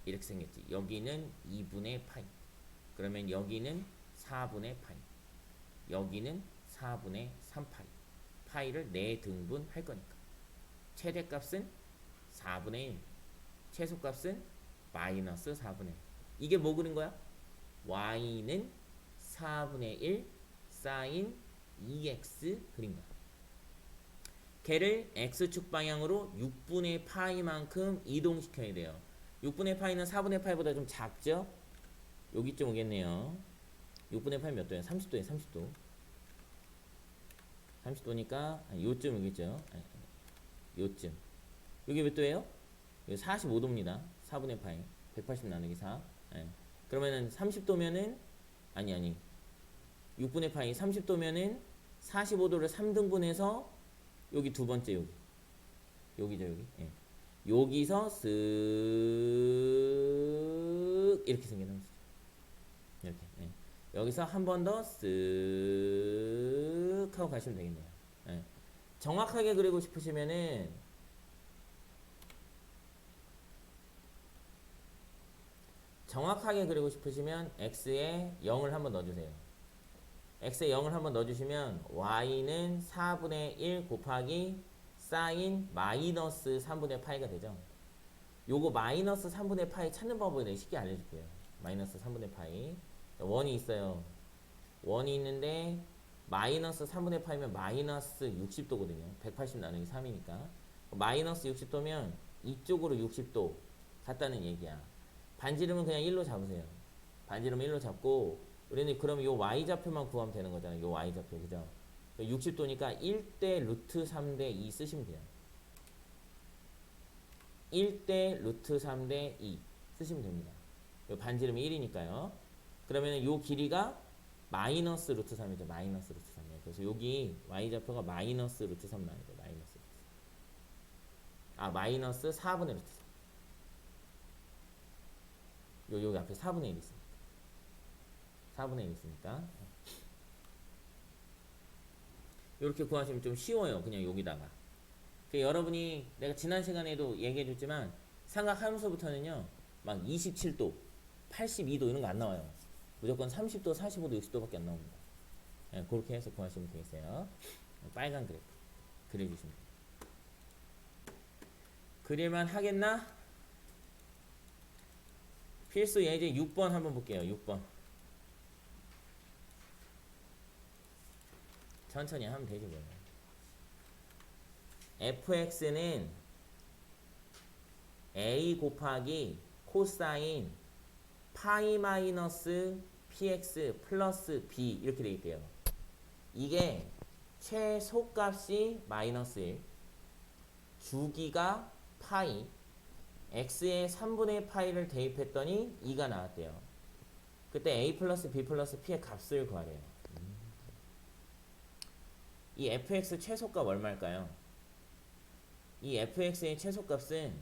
A: 이렇게 생겼지. 여기는 2분의 파이. 그러면 여기는 4분의 파이. 여기는 4분의 3파이. 파이를 4등분 할 거니까. 최대값은 4분의 1. 최소값은 마이너스 4분의 1. 이게 뭐 그린 거야? y는 4분의 1 사인 2x 그린 거야. 걔를 x축 방향으로 6분의 파이만큼 이동시켜야 돼요. 6분의 파이는 4분의 파이보다 좀 작죠? 여기쯤 오겠네요. 6분의 파이 몇 도야? 30도에 30도. 30도니까 요쯤 오겠죠? 요쯤. 여기 몇 도예요? 여기 45도입니다. 4분의 파이. 180 나누기 4. 그러면은 30도면은 아니 6분의 파이 30도면은 45도를 3등분해서 여기 두 번째 여기죠 여기. 여기서 쓱 이렇게 생긴 함수죠. 이렇게. 여기서 한 번 더 쓱 하고 가시면 되겠네요. 정확하게 그리고 싶으시면은 x에 0을 한번 넣어주세요. x에 0을 한번 넣어주시면 y는 4분의 1 곱하기 사인 마이너스 3분의 파이가 되죠. 요거 마이너스 3분의 파이 찾는 방법을 내가 쉽게 알려줄게요. 마이너스 3분의 파이 원이 있어요. 원이 있는데 마이너스 3분의 파이면 마이너스 60도거든요. 180 나누기 3이니까 마이너스 60도면 이쪽으로 60도 같다는 얘기야. 반지름은 그냥 1로 잡으세요. 반지름은 1로 잡고 우리는 그럼 요 y좌표만 구하면 되는 거잖아요. 요 y좌표 그죠? 60도니까 1대 루트 3대 2 쓰시면 돼요. 1대 루트 3대 2 쓰시면 됩니다. 요 반지름이 1이니까요. 그러면 요 길이가 마이너스 루트 3이죠. 마이너스 루트 3이에요. 그래서 여기 y좌표가 마이너스 루트 3 나와요. 마이너스 루트 3. 마이너스 4분의 루트 3. 여기 앞에 4분의 1 있습니다. 4분의 1 있으니까 이렇게 구하시면 좀 쉬워요. 그냥 여기다가. 여러분이 내가 지난 시간에도 얘기해줬지만 삼각함수부터는요 막 27도, 82도 이런 거 안 나와요. 무조건 30도, 45도, 60도밖에 안 나옵니다. 그렇게 해서 구하시면 되겠어요. 빨간 그래프 그려주시면 돼요. 그릴만 하겠나? 필수 예제 6번 한번 볼게요. 6번. 천천히 하면 되지 뭐. fx는 a 곱하기 코사인 파이 마이너스 px 플러스 b 이렇게 돼 있대요. 이게 최소값이 마이너스 1, 주기가 파이, x에 3분의 파이를 대입했더니 2가 나왔대요. 그때 a 플러스 b 플러스 p의 값을 구하래요. 이 fx 최소값 얼마일까요? 이 fx의 최소값은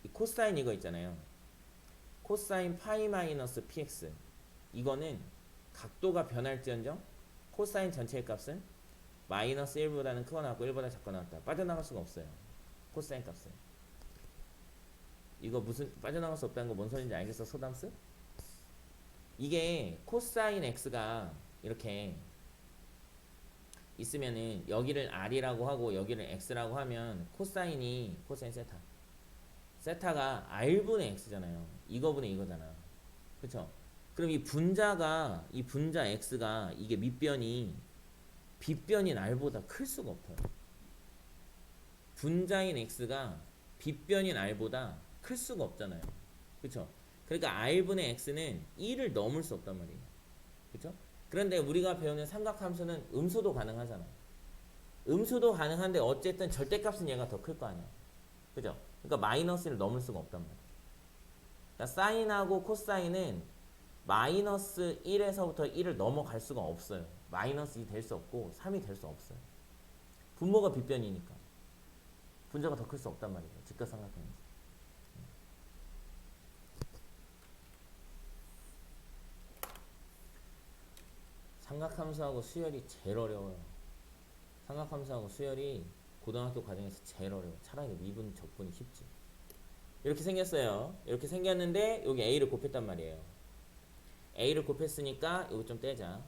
A: 이 코사인 이거 있잖아요. 코사인 파이 마이너스 px 이거는 각도가 변할지언정 코사인 전체의 값은 마이너스 1보다는 크거나 같고 1보다 작거나 같다. 빠져나갈 수가 없어요. 코사인 값은. 이거 무슨 빠져나갈 수 없다는 거 뭔 소리인지 알겠어? 소담스? 이게 코사인 x가 이렇게 있으면은 여기를 r이라고 하고 여기를 x라고 하면 코사인 세타. 세타가 r분의 x잖아요. 이거분의 이거잖아. 그쵸? 그럼 이 분자 x가 이게 밑변이 빗변인 r보다 클 수가 없어요. 분자인 x가 빗변인 r보다 클 수가 없잖아요. 그쵸? 그러니까 r분의 x는 1을 넘을 수 없단 말이에요. 그쵸? 그런데 우리가 배우는 삼각함수는 음수도 가능하잖아. 음수도 가능한데 어쨌든 절대값은 얘가 더 클 거 아니야. 그죠? 그러니까 마이너스를 넘을 수가 없단 말이야. 그러니까 사인하고 코사인은 마이너스 1에서부터 1을 넘어갈 수가 없어요. 마이너스 2 될 수 없고 3이 될 수 없어요. 분모가 빗변이니까. 분자가 더 클 수 없단 말이에요. 직각삼각형에서. 삼각함수하고 수열이 제일 어려워요. 삼각함수하고 수열이 고등학교 과정에서 제일 어려워. 차라리 미분, 적분이 쉽지. 이렇게 생겼어요. 이렇게 생겼는데 여기 a를 곱했단 말이에요. a를 곱했으니까 이거 좀 떼자.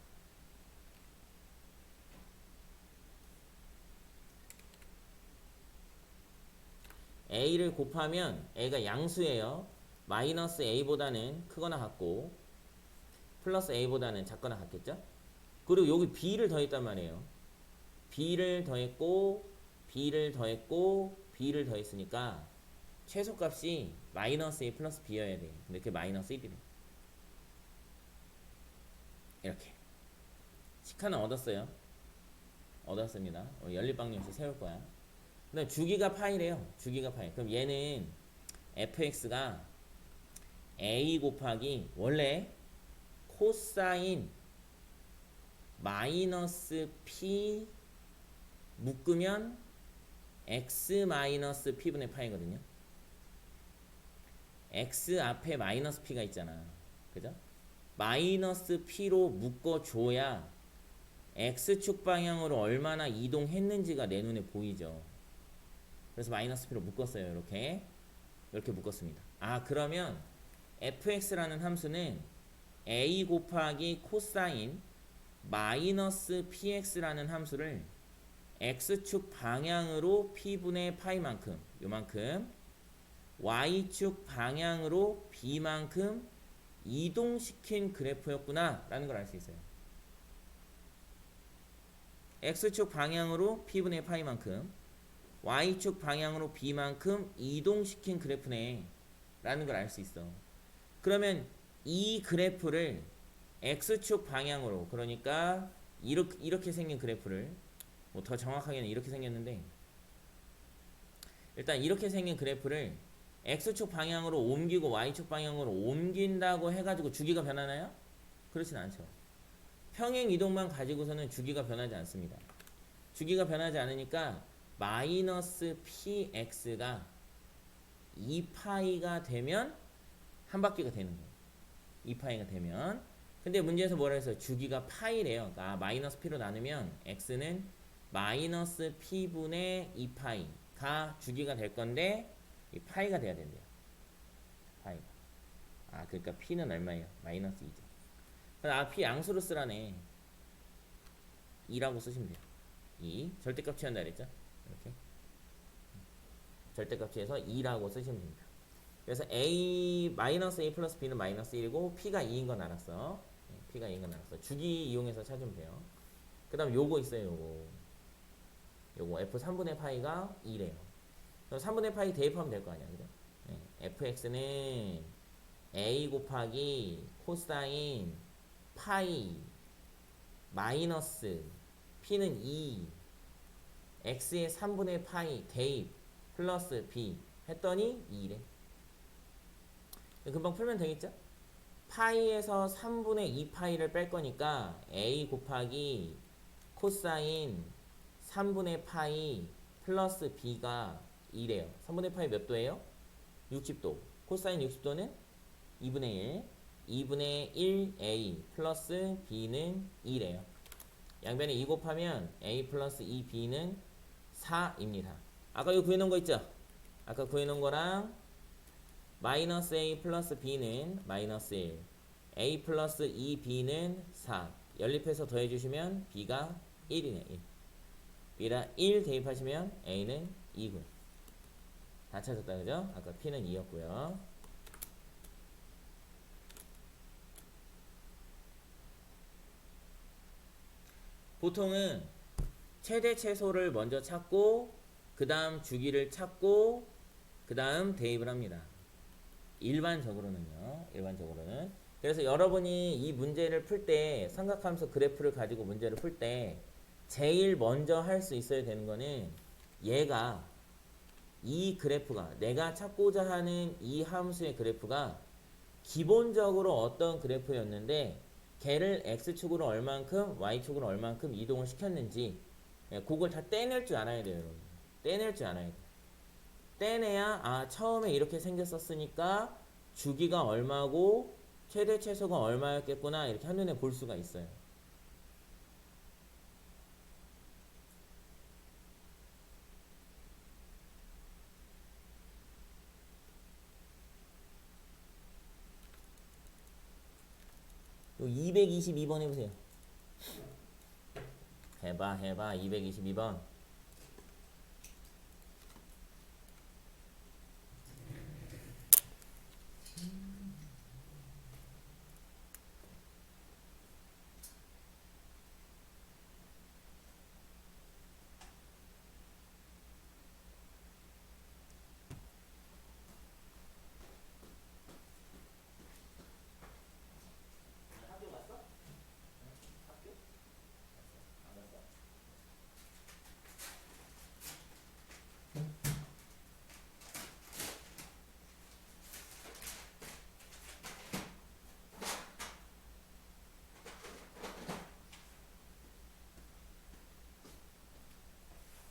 A: a를 곱하면 a가 양수예요. 마이너스 a보다는 크거나 같고 플러스 a보다는 작거나 같겠죠? 그리고 여기 b를 더했단 말이에요. b를 더했고 b를 더했고 b를 더했으니까 최소값이 마이너스 a 플러스 b여야 돼. 근데 그게 마이너스 1이래. 이렇게 식 하나 얻었어요. 얻었습니다. 연립방정식 세울 거야. 그 다음 주기가 파이래요. 주기가 파이. 그럼 얘는 fx가 a 곱하기 원래 코사인 마이너스 p 묶으면 x 마이너스 p분의 파이거든요. x 앞에 마이너스 p가 있잖아. 그죠? 마이너스 p로 묶어줘야 x축 방향으로 얼마나 이동했는지가 내 눈에 보이죠. 그래서 마이너스 p로 묶었어요. 이렇게 묶었습니다. 아, 그러면 fx라는 함수는 a 곱하기 코사인 마이너스 px라는 함수를 x축 방향으로 p분의 파이만큼 요만큼 y축 방향으로 b만큼 이동시킨 그래프였구나 라는 걸 알 수 있어요. x축 방향으로 p분의 파이만큼 y축 방향으로 b만큼 이동시킨 그래프네 라는 걸 알 수 있어. 그러면 이 그래프를 x축 방향으로, 그러니까 이렇게 생긴 그래프를, 뭐 더 정확하게는 이렇게 생겼는데 일단 이렇게 생긴 그래프를 x축 방향으로 옮기고 y축 방향으로 옮긴다고 해가지고 주기가 변하나요? 그렇진 않죠. 평행 이동만 가지고서는 주기가 변하지 않습니다. 주기가 변하지 않으니까 마이너스 px가 2파이가 되면 한 바퀴가 되는 거예요. 2파이가 되면. 근데 문제에서 뭐라 했어요? 주기가 파이래요. 그러니까 마이너스 p로 나누면 x는 마이너스 p분의 2파이가 주기가 될 건데 이 파이가 돼야 된대요. 파이가. 아, 그러니까 p는 얼마예요? 마이너스 2죠. 그럼 p 양수로 쓰라네. 2라고 쓰시면 돼요. 2. 절대값 취한다 그랬죠? 이렇게. 절대값 취해서 2라고 쓰시면 됩니다. 그래서 마이너스 a 플러스 b는 마이너스 1이고 p가 2인 건 알았어. p가 2인 건 알았어. 주기 이용해서 찾으면 돼요. 그 다음 요거 있어요. 요거 f 3분의 파이가 2래요. 그럼 3분의 파이 대입하면 될 거 아니야. 그죠? fx는 a 곱하기 코사인 파이 마이너스 p는 2 x의 3분의 파이 대입 플러스 b 했더니 2래. 금방 풀면 되겠죠? 파이에서 3분의 2파이를 뺄 거니까 a 곱하기 코사인 3분의 파이 플러스 b가 2래요. 3분의 파이 몇 도예요? 60도. 코사인 60도는 2분의 1. 2분의 1a 플러스 b는 2래요. 양변에 2 곱하면 a 플러스 2b는 4입니다. 아까 이거 구해놓은 거 있죠? 아까 구해놓은 거랑 마이너스 a 플러스 b는 마이너스 1, a 플러스 2b는 4. 연립해서 더해주시면 b가 1이네. 1. b라 1 대입하시면 a는 2고요. 다 찾았다 그죠? 아까 p는 2였고요. 보통은 최대 최소를 먼저 찾고 그 다음 주기를 찾고 그 다음 대입을 합니다. 일반적으로는요. 일반적으로는. 그래서 여러분이 이 문제를 풀 때 삼각함수 그래프를 가지고 문제를 풀 때 제일 먼저 할 수 있어야 되는 거는 얘가 이 그래프가 내가 찾고자 하는 이 함수의 그래프가 기본적으로 어떤 그래프였는데 걔를 x축으로 얼만큼 y축으로 얼만큼 이동을 시켰는지 그걸 다 떼낼 줄 알아야 돼요. 여러분. 떼낼 줄 알아야 돼요. 떼내야 처음에 이렇게 생겼었으니까 주기가 얼마고 최대 최소가 얼마였겠구나 이렇게 한눈에 볼 수가 있어요. 요 222번 해보세요. 해봐 222번. 학교 갔어? 학교? 안 갔어?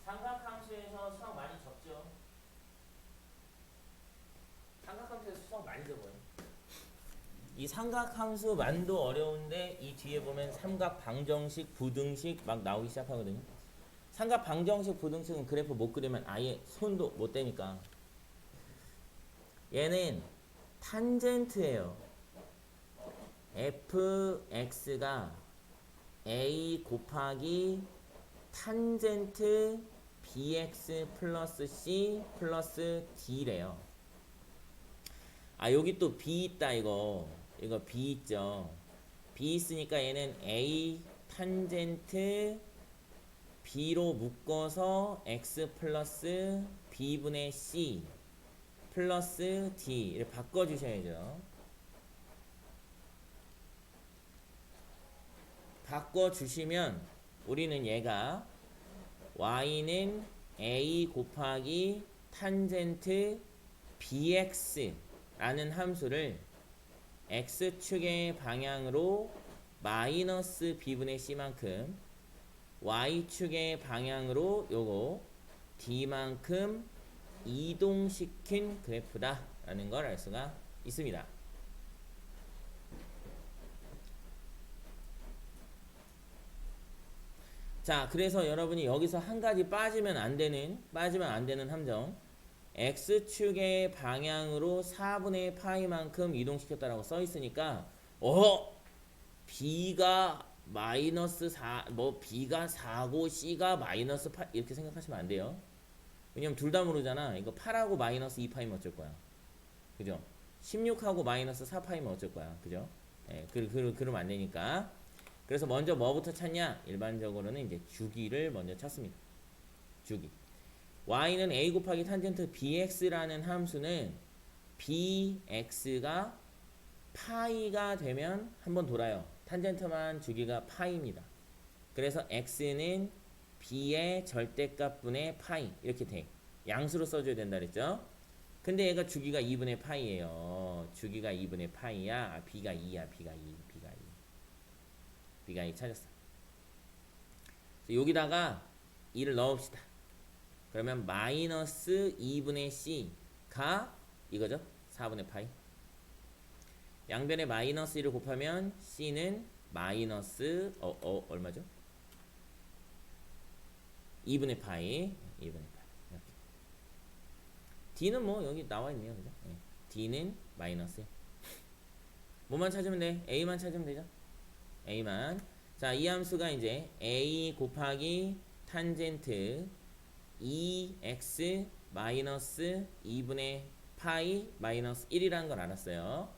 A: 삼각함수에서 수학 많이 접죠. 삼각함수에서 수학 많이 접어요. 이 삼각함수 만도 어려운데 이 뒤에 보면 삼각방정식, 부등식 막 나오기 시작하거든요. 삼각방정식, 부등식은 그래프 못 그리면 아예 손도 못 대니까. 얘는 탄젠트예요. fx가 a 곱하기 탄젠트 bx 플러스 c 플러스 d래요. 여기 또 b 있다 이거 b 있죠. b 있으니까 얘는 a 탄젠트 b로 묶어서 x 플러스 b분의 c 플러스 d 이렇게 바꿔주셔야죠. 바꿔주시면 우리는 얘가 y는 a 곱하기 탄젠트 bx 라는 함수를 x축의 방향으로 마이너스 b분의 c만큼 y축의 방향으로 요거 d만큼 이동시킨 그래프다 라는 걸 알 수가 있습니다. 자, 그래서 여러분이 여기서 한 가지 빠지면 안 되는 함정, x축의 방향으로 4분의 파이만큼 이동시켰다라고 써 있으니까 b가 마이너스 4, b가 4고 c가 마이너스 8 이렇게 생각하시면 안 돼요. 왜냐면 둘 다 모르잖아. 이거 8하고 마이너스 2파이면 어쩔 거야. 그죠? 16하고 마이너스 4파이면 어쩔 거야. 그죠? 그러면 안 되니까. 그래서 먼저 뭐부터 찾냐? 일반적으로는 이제 주기를 먼저 찾습니다. 주기. y는 a 곱하기 탄젠트 bx라는 함수는 bx가 파이가 되면 한번 돌아요. 탄젠트만 주기가 파이입니다. 그래서 x는 b의 절대값분의 파이 이렇게 돼. 양수로 써줘야 된다 그랬죠? 근데 얘가 주기가 2분의 파이예요. 주기가 2분의 파이야. b가 2야. b가 2. b가 2 찾았어. 여기다가 2를 넣읍시다. 그러면 마이너스 2분의 c가 이거죠? 4분의 파이. 양변에 마이너스 1을 곱하면 c는 마이너스 얼마죠? 2분의 파이. 이렇게. d는 뭐 여기 나와 있네요. 그죠? 네. d는 마이너스. 뭐만 찾으면 돼? a만 찾으면 되죠? a만. 자, 이 함수가 이제 a 곱하기 탄젠트 2x 마이너스 2분의 파이 마이너스 1이라는 걸 알았어요.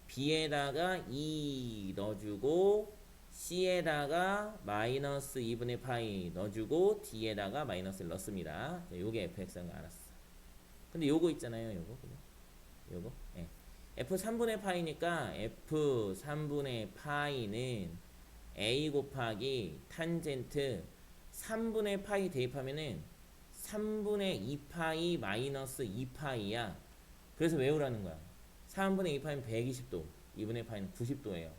A: b에다가 2 넣어주고 C에다가 마이너스 2분의 파이 넣어주고 D에다가 마이너스를 넣습니다. 자, 요게 fx인 거 알았어. 근데 요거 있잖아요. 요거 그죠? 요거 예. f 3분의 파이니까 f 3분의 파이는 a 곱하기 탄젠트 3분의 파이 대입하면은 3분의 2파이 마이너스 2파이야. 그래서 외우라는 거야. 3분의 2파이는 120도, 2분의 파이는 90도예요.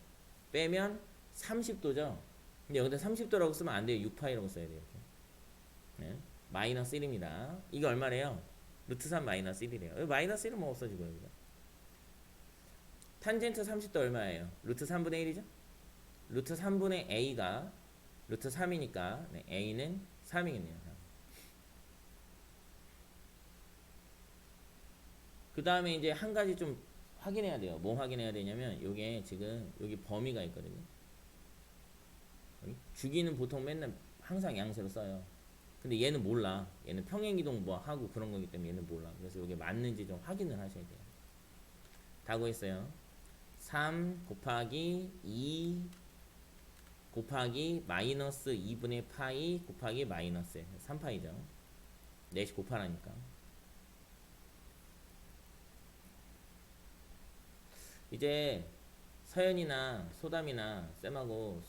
A: 빼면 30도죠. 근데 여기다 30도라고 쓰면 안 돼요. 6파이라고 써야 돼요. 이렇게. 네. 마이너스 1입니다. 이게 얼마래요? 루트 3 마이너스 1이래요. 여기 마이너스 1은 뭐 없어지고요. 그죠? 탄젠트 30도 얼마예요? 루트 3분의 1이죠? 루트 3분의 a가 루트 3이니까 네, a는 3이겠네요. 그 다음에 이제 한 가지 좀 확인해야 돼요. 뭐 확인해야 되냐면 요게 지금 여기 범위가 있거든요. 여기? 주기는 보통 맨날 항상 양수로 써요. 근데 얘는 몰라. 얘는 평행이동 뭐 하고 그런 거기 때문에 얘는 몰라. 그래서 이게 맞는지 좀 확인을 하셔야 돼요. 다 구했어요. 3 곱하기 2 곱하기 마이너스 2분의 파이 곱하기 마이너스 3파이죠. 4시 곱하라니까. 이제 서연이나 소담이나 쌤하고